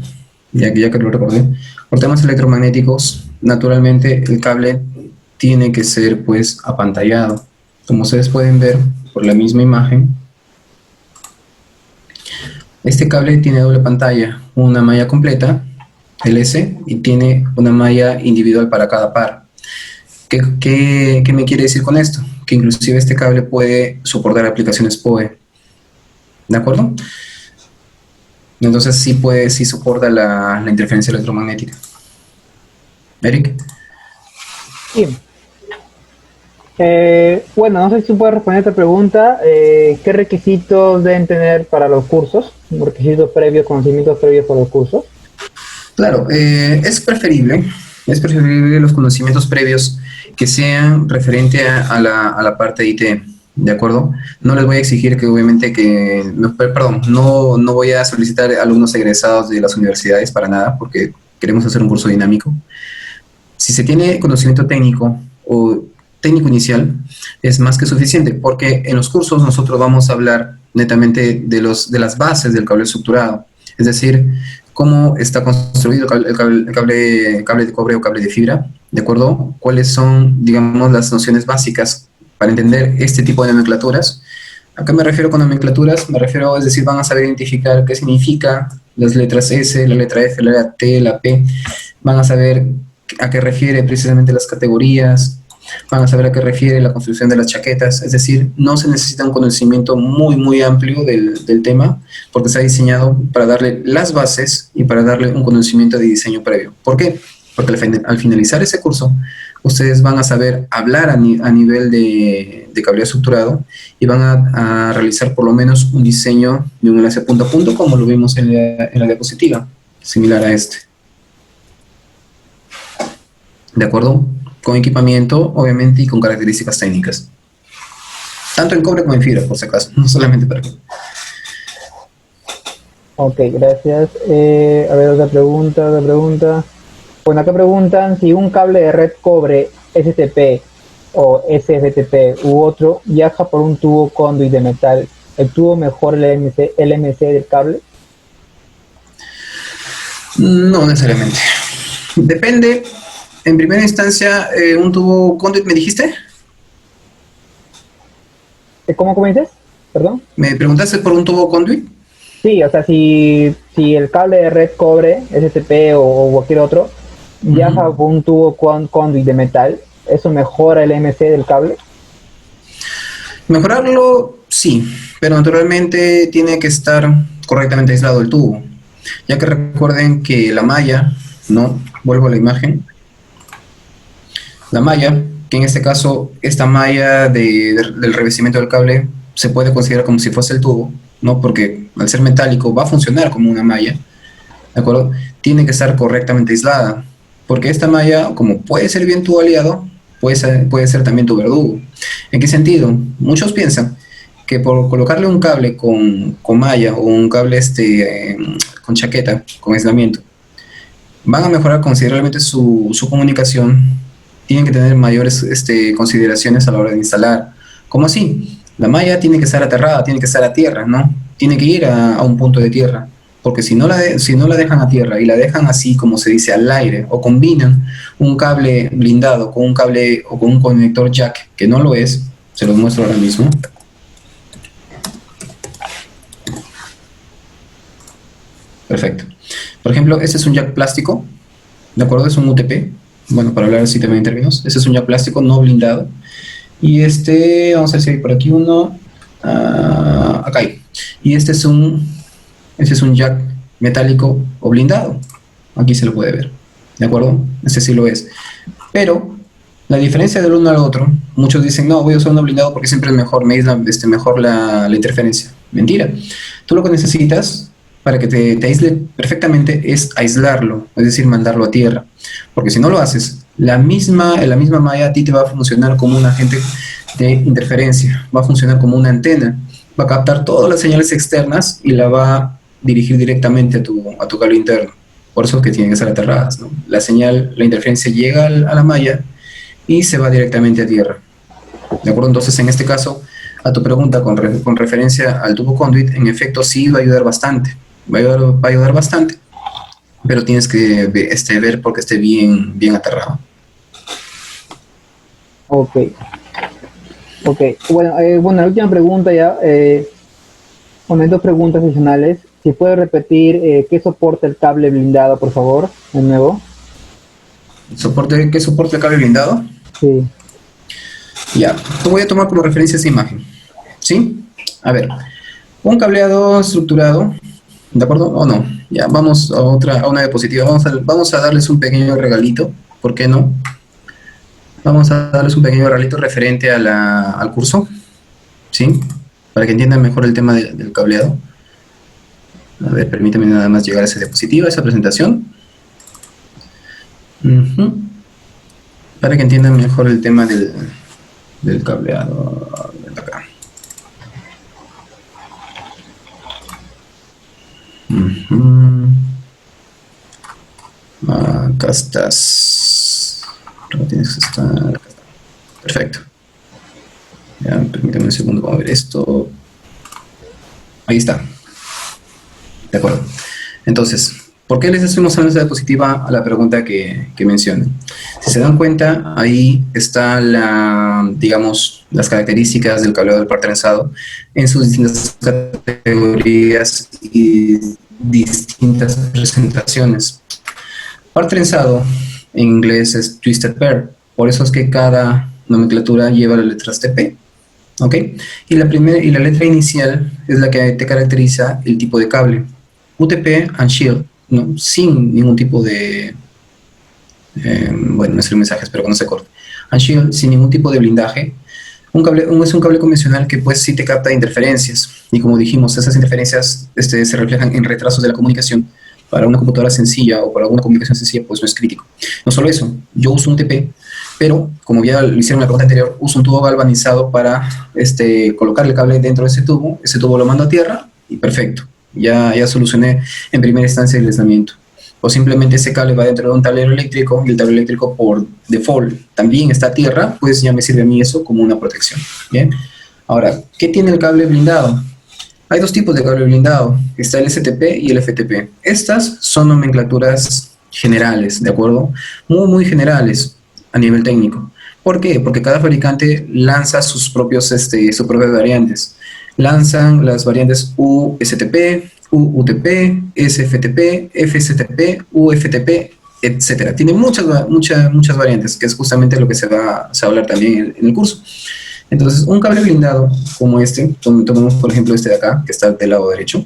ya que lo recordé, por temas electromagnéticos, naturalmente el cable tiene que ser pues apantallado. Como ustedes pueden ver por la misma imagen, este cable tiene doble pantalla, una malla completa, LC, y tiene una malla individual para cada par. ¿Qué me quiere decir con esto? Que inclusive este cable puede soportar aplicaciones PoE. ¿De acuerdo? Entonces sí soporta la interferencia electromagnética. ¿Eric? Sí. Bueno, no sé si tú puedes responder esta pregunta. ¿Qué requisitos deben tener para los cursos? ¿Requisitos previos, conocimientos previos para los cursos? Claro, es preferible los conocimientos previos que sean referente a la parte de IT, ¿de acuerdo? No les voy a exigir que obviamente no voy a solicitar alumnos egresados de las universidades para nada, porque queremos hacer un curso dinámico. Si se tiene conocimiento técnico o técnico inicial, es más que suficiente, porque en los cursos nosotros vamos a hablar netamente de las bases del cable estructurado. Es decir, cómo está construido el cable de cobre o cable de fibra, ¿de acuerdo? ¿Cuáles son, digamos, las nociones básicas para entender este tipo de nomenclaturas? ¿A qué me refiero con nomenclaturas? Me refiero, es decir, van a saber identificar qué significa las letras S, la letra F, la letra T, la P. Van a saber a qué refiere precisamente las categorías. Van a saber a qué refiere la construcción de las chaquetas. Es decir, no se necesita un conocimiento muy, muy amplio del tema, porque está diseñado para darle las bases y para darle un conocimiento de diseño previo. ¿Por qué? Porque al finalizar ese curso, ustedes van a saber hablar a nivel de cableado estructurado y van a realizar por lo menos un diseño de un enlace punto a punto, como lo vimos en la diapositiva, similar a este. ¿De acuerdo? Con equipamiento, obviamente, y con características técnicas. Tanto en cobre como en fibra, por si acaso, no solamente para cobre. Ok, gracias. A ver, otra pregunta. Bueno, acá preguntan si un cable de red cobre STP o SFTP u otro viaja por un tubo conduit de metal, ¿el tubo mejor el LMC del cable? No necesariamente. Depende. En primera instancia, un tubo conduit, ¿me dijiste? ¿Cómo dices? Perdón. ¿Me preguntaste por un tubo conduit? Sí, o sea, si el cable de red cobre, STP o cualquier otro, viaja por un tubo conduit de metal, ¿eso mejora el MC del cable? Mejorarlo, sí, pero naturalmente tiene que estar correctamente aislado el tubo, ya que recuerden que la malla, ¿no? Vuelvo a la imagen. La malla, que en este caso, esta malla del revestimiento del cable se puede considerar como si fuese el tubo, ¿no? Porque al ser metálico va a funcionar como una malla, ¿de acuerdo? Tiene que estar correctamente aislada, porque esta malla, como puede ser bien tu aliado, puede ser también tu verdugo. ¿En qué sentido? Muchos piensan que por colocarle un cable con malla o un cable con chaqueta, con aislamiento, van a mejorar considerablemente su comunicación. Tienen que tener mayores consideraciones a la hora de instalar. ¿Cómo así? La malla tiene que estar aterrada, tiene que estar a tierra, ¿no? Tiene que ir a un punto de tierra. Porque si no la dejan a tierra y la dejan así, como se dice, al aire, o combinan un cable blindado con un cable o con un conector jack, que no lo es, se los muestro ahora mismo. Perfecto. Por ejemplo, este es un jack plástico, ¿de acuerdo? Es un UTP. Bueno, para hablar así también en términos. Este es un jack plástico no blindado. Y vamos a ver si hay por aquí uno. Acá hay. Y este es un jack metálico o blindado. Aquí se lo puede ver. ¿De acuerdo? Este sí lo es. Pero la diferencia del uno al otro, muchos dicen, no, voy a usar uno blindado porque siempre es mejor, me aísla mejor la interferencia. Mentira. Tú lo que necesitas para que te aísle perfectamente es aislarlo, es decir, mandarlo a tierra. Porque si no lo haces, la misma malla a ti te va a funcionar como un agente de interferencia, va a funcionar como una antena, va a captar todas las señales externas y la va a dirigir directamente a tu cable interno. Por eso es que tienen que estar aterradas, ¿no? La interferencia llega a la malla y se va directamente a tierra. ¿De acuerdo? Entonces, en este caso, a tu pregunta con referencia al tubo conduit, en efecto sí va a ayudar bastante. Va a ayudar bastante, pero tienes que ver porque esté bien aterrado. Ok. Bueno, la última pregunta ya. Dos preguntas adicionales. Si puede repetir qué soporta el cable blindado, por favor, de nuevo. ¿Qué soporta el cable blindado? Sí. Ya, te voy a tomar como referencia esa imagen. ¿Sí? A ver, un cableado estructurado, ¿de acuerdo o no? Ya, vamos a una diapositiva. Vamos a darles un pequeño regalito, ¿por qué no? Vamos a darles un pequeño regalito referente al curso, ¿sí? Para que entiendan mejor el tema del cableado. A ver, permítame nada más llegar a esa diapositiva, a esa presentación. Para que entiendan mejor el tema del cableado. Acá. Acá estás. No tienes que estar. Perfecto. Ya, permítame un segundo, vamos a ver esto. Ahí está. De acuerdo. Entonces, ¿por qué les estoy mostrando esta diapositiva a la pregunta que mencioné? Si se dan cuenta, ahí está digamos, las características del cableado del par trenzado en sus distintas categorías y distintas presentaciones. Par trenzado en inglés es twisted pair, por eso es que cada nomenclatura lleva las letras TP, ¿ok? Y la letra inicial es la que te caracteriza el tipo de cable. UTP and shield, ¿no? Sin ningún tipo de, bueno, no es el mensaje, espero que no se corte. And shield, sin ningún tipo de blindaje. Es un cable convencional que pues sí te capta interferencias, y como dijimos, esas interferencias se reflejan en retrasos de la comunicación. Para una computadora sencilla o para alguna comunicación sencilla, pues no es crítico. No solo eso, yo uso un TP, pero como ya lo hicieron en la pregunta anterior, uso un tubo galvanizado para colocar el cable dentro de ese tubo lo mando a tierra y perfecto. Ya solucioné en primera instancia el aislamiento. O simplemente ese cable va dentro de un tablero eléctrico y el tablero eléctrico por default también está a tierra, pues ya me sirve a mí eso como una protección. Bien. Ahora, ¿qué tiene el cable blindado? Hay dos tipos de cable blindado, está el STP y el FTP. Estas son nomenclaturas generales, ¿de acuerdo? Muy, muy generales a nivel técnico. ¿Por qué? Porque cada fabricante lanza sus propias variantes. Lanzan las variantes USTP, UUTP, SFTP, FSTP, UFTP, etc. Tiene muchas variantes, que es justamente lo que se va a hablar también en el curso. Entonces, un cable blindado como este, tomemos por ejemplo este de acá, que está del lado derecho,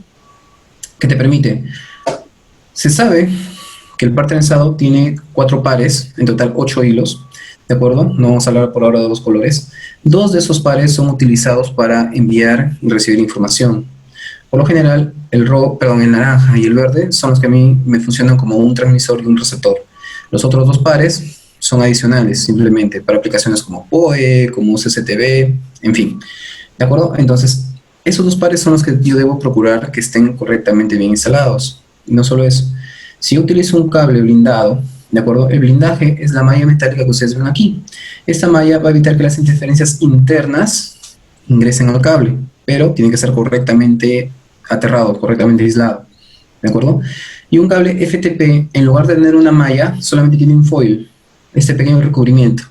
que te permite, se sabe que el par trenzado tiene 4 pares, en total 8 hilos, ¿de acuerdo? No vamos a hablar por ahora de los colores. 2 de esos pares son utilizados para enviar y recibir información. Por lo general, el naranja y el verde son los que a mí me funcionan como un transmisor y un receptor. Los otros 2 pares son adicionales, simplemente, para aplicaciones como PoE, como CCTV, en fin. ¿De acuerdo? Entonces, esos 2 pares son los que yo debo procurar que estén correctamente bien instalados. Y no solo eso. Si yo utilizo un cable blindado, ¿de acuerdo? El blindaje es la malla metálica que ustedes ven aquí. Esta malla va a evitar que las interferencias internas ingresen al cable, pero tiene que estar correctamente aterrado, correctamente aislado. ¿De acuerdo? Y un cable FTP, en lugar de tener una malla, solamente tiene un foil, este pequeño recubrimiento,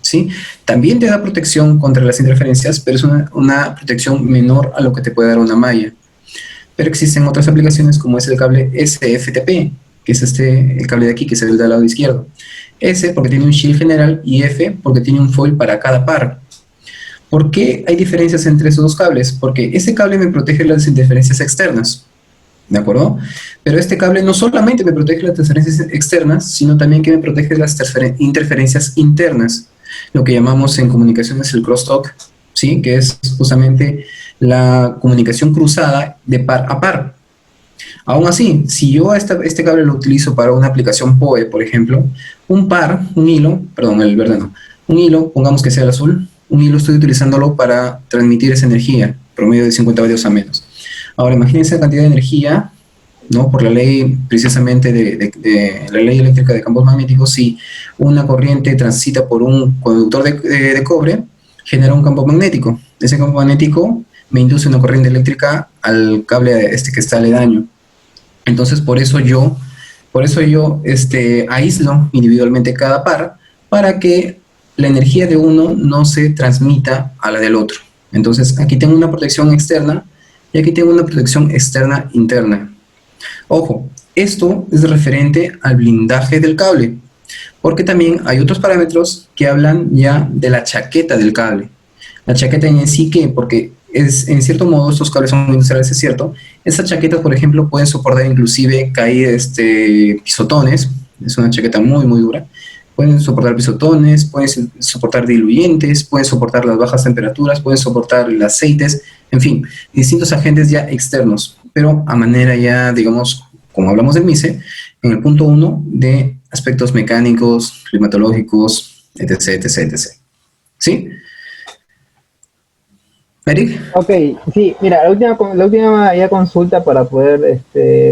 ¿sí? También te da protección contra las interferencias, pero es una protección menor a lo que te puede dar una malla. Pero existen otras aplicaciones como es el cable SFTP, que es el cable de aquí, que es el del lado izquierdo. S porque tiene un shield general y F porque tiene un foil para cada par. ¿Por qué hay diferencias entre esos dos cables? Porque ese cable me protege las interferencias externas, ¿de acuerdo? Pero este cable no solamente me protege las interferencias externas, sino también que me protege las interferencias internas, lo que llamamos en comunicaciones el crosstalk, ¿sí? Que es justamente la comunicación cruzada de par a par. Aún así, si yo este cable lo utilizo para una aplicación PoE, por ejemplo, un hilo, pongamos que sea el azul, un hilo estoy utilizándolo para transmitir esa energía, promedio de 50 vatios a menos. Ahora, imagínense la cantidad de energía, ¿no? Por la ley, precisamente, de la ley eléctrica de campos magnéticos, si una corriente transita por un conductor de cobre, genera un campo magnético. Ese campo magnético me induce una corriente eléctrica al cable que está aledaño. Entonces, por eso yo aíslo individualmente cada par para que la energía de uno no se transmita a la del otro. Entonces, aquí tengo una protección externa y aquí tengo una protección externa interna. Ojo, esto es referente al blindaje del cable, porque también hay otros parámetros que hablan ya de la chaqueta del cable. La chaqueta en sí, ¿qué? Porque en cierto modo estos cables son industriales, es cierto. Estas chaquetas, por ejemplo, pueden soportar inclusive caer pisotones. Es una chaqueta muy, muy dura. Pueden soportar pisotones, pueden soportar diluyentes, pueden soportar las bajas temperaturas, pueden soportar los aceites, en fin, distintos agentes ya externos, pero a manera ya, digamos, como hablamos del MICE, en el punto 1 de aspectos mecánicos, climatológicos, etc, etc, etc. ¿Sí? ¿Eric? Ok, sí, mira, la última ya consulta para poder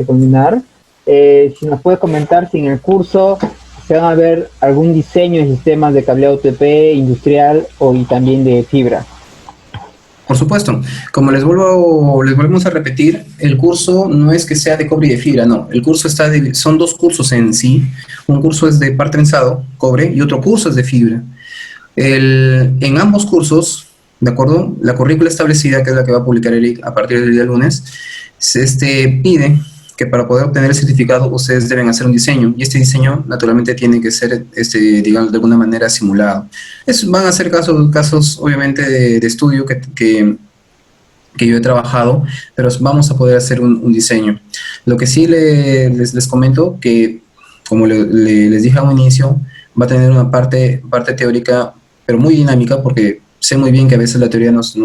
culminar. Si nos puedes comentar si en el curso se van a ver algún diseño de sistemas de cableado UTP industrial y también de fibra. Por supuesto, como les volvemos a repetir, el curso no es que sea de cobre y de fibra, no. El curso son dos cursos en sí. Un curso es de par trenzado, cobre, y otro curso es de fibra. En ambos cursos, ¿de acuerdo? La currícula establecida, que es la que va a publicar Eric a partir del día lunes, pide que para poder obtener el certificado ustedes deben hacer un diseño, y este diseño naturalmente tiene que ser, digamos, de alguna manera simulado. Van a ser casos obviamente de estudio que yo he trabajado, pero vamos a poder hacer un diseño. Lo que sí les comento que, como les dije a un inicio, va a tener una parte teórica, pero muy dinámica, porque sé muy bien que a veces la teoría nos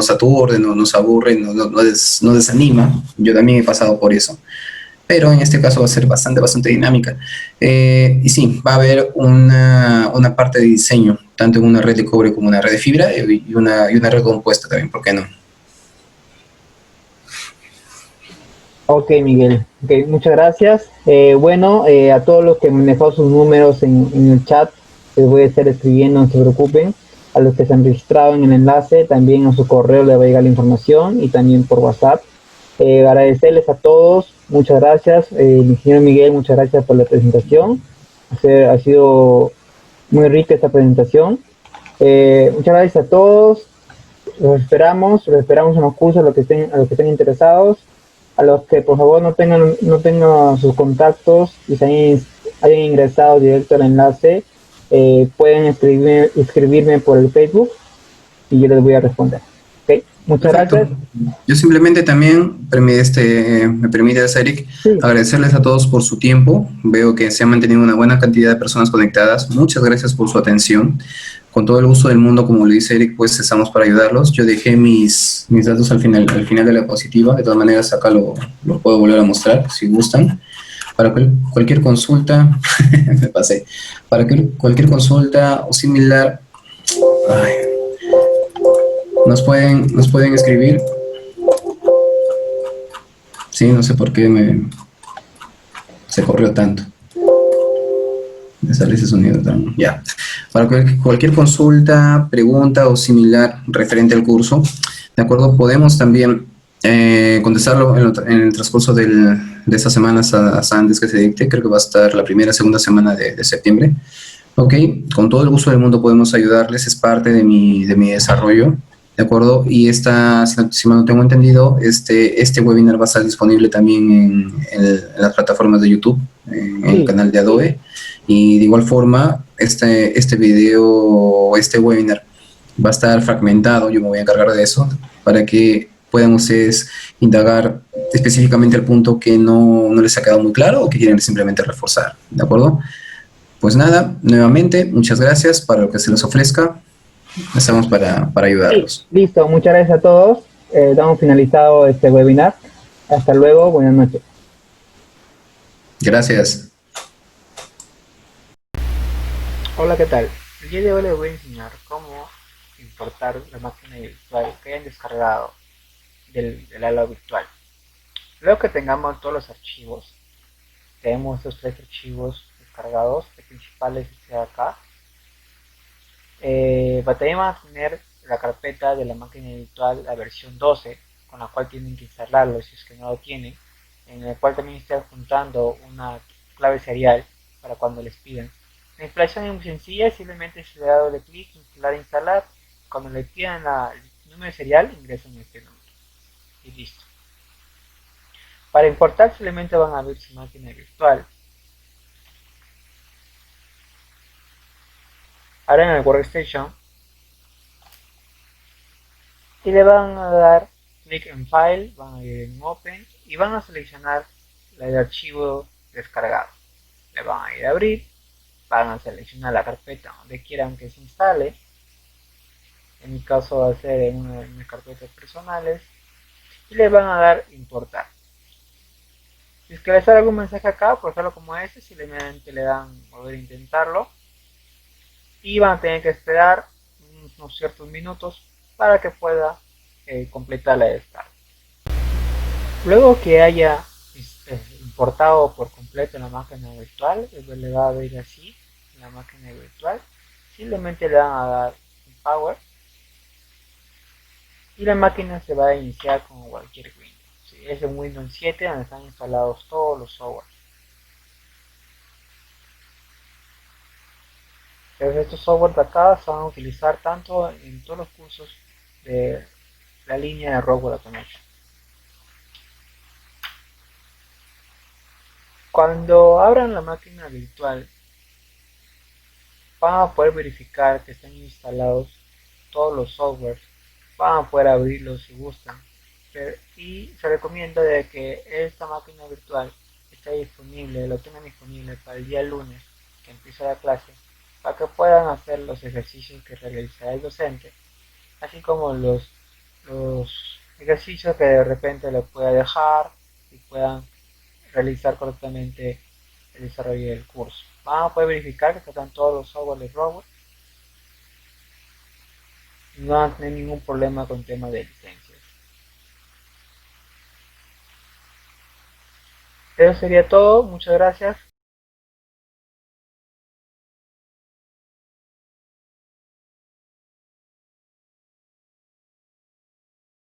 aturde, nos aburre, nos desanima. Yo también he pasado por eso. Pero en este caso va a ser bastante dinámica. Y sí, va a haber una parte de diseño, tanto en una red de cobre como una red de fibra y una red compuesta también, ¿por qué no? Ok, Miguel. Okay, muchas gracias. Bueno, a todos los que me han dejado sus números en el chat, les voy a estar escribiendo, no se preocupen. A los que se han registrado en el enlace, también a su correo les va a llegar la información y también por WhatsApp. Agradecerles a todos, muchas gracias. Ingeniero Miguel, muchas gracias por la presentación. Ha sido muy rica esta presentación. Muchas gracias a todos. Los esperamos en los cursos a los que estén interesados. A los que por favor no tengan sus contactos y se hayan ingresado directo al enlace, pueden escribirme por el Facebook y yo les voy a responder. Okay. Muchas Perfecto. gracias. Yo simplemente también me permite, Eric, sí, agradecerles a todos por su tiempo. Veo que se ha mantenido una buena cantidad de personas conectadas. Muchas gracias por su atención. Con todo el gusto del mundo, como lo dice Eric, pues estamos para ayudarlos. Yo dejé mis datos al final de la diapositiva. De todas maneras, acá lo puedo volver a mostrar, si gustan. Para cualquier consulta, me pasé. Para cualquier consulta o similar, nos pueden escribir. Sí, no sé por qué se corrió tanto. Me sale ese sonido tan... Ya. Para cualquier consulta, pregunta o similar referente al curso, ¿de acuerdo? Podemos también contestarlo en el transcurso de esta semana hasta antes que se dicte. Creo que va a estar la segunda semana de septiembre. Ok, con todo el gusto del mundo podemos ayudarles, es parte de mi desarrollo, ¿de acuerdo? Y si no tengo entendido, este webinar va a estar disponible también en las plataformas de YouTube, en el canal de Adobe. Y de igual forma, este video, este webinar va a estar fragmentado, yo me voy a encargar de eso, para que puedan ustedes indagar específicamente el punto que no les ha quedado muy claro o que quieren simplemente reforzar, ¿de acuerdo? Pues nada, nuevamente, muchas gracias para lo que se les ofrezca, estamos para ayudarlos. Sí, listo, muchas gracias a todos, damos finalizado este webinar, hasta luego, buenas noches. Gracias. Hola, ¿qué tal? El día de hoy les voy a enseñar cómo importar la máquina virtual que hayan descargado del aula virtual. Luego que tengamos todos los archivos, tenemos estos 3 archivos descargados, el principal es este de acá. También van a tener la carpeta de la máquina virtual, la versión 12, con la cual tienen que instalarlo si es que no lo tienen, en el cual también está juntando una clave serial para cuando les pidan. La instalación es muy sencilla, simplemente se le da doble clic, instalar, cuando le pidan el número serial ingresan este número y listo. Para importar simplemente van a abrir su máquina virtual. Ahora en el Workstation y le van a dar clic en File, van a ir en Open y van a seleccionar el archivo descargado. Le van a ir a abrir, van a seleccionar la carpeta donde quieran que se instale. En mi caso va a ser en una de mis carpetas personales y le van a dar importar. Si es que les sale algún mensaje acá, por ejemplo como este, simplemente le dan volver a intentarlo y van a tener que esperar unos ciertos minutos para que pueda completar la descarga. Luego que haya importado por completo la máquina virtual, le va a ver así la máquina virtual, simplemente le van a dar un power y la máquina se va a iniciar con cualquier Windows. ¿Sí? Es en Windows 7 donde están instalados todos los software. Entonces estos software de acá se van a utilizar tanto en todos los cursos de la línea de Rockwell Automation. Cuando abran la máquina virtual, van a poder verificar que estén instalados todos los softwares, van a poder abrirlos si gustan, y se recomienda de que esta máquina virtual esté disponible, lo tengan disponible para el día lunes que empieza la clase, para que puedan hacer los ejercicios que realizará el docente, así como los ejercicios que de repente les pueda dejar y puedan realizar correctamente el desarrollo del curso. Van a poder verificar que están todos los software de Rockwell. No van a tener ningún problema con tema de licencias. Eso sería todo. Muchas gracias.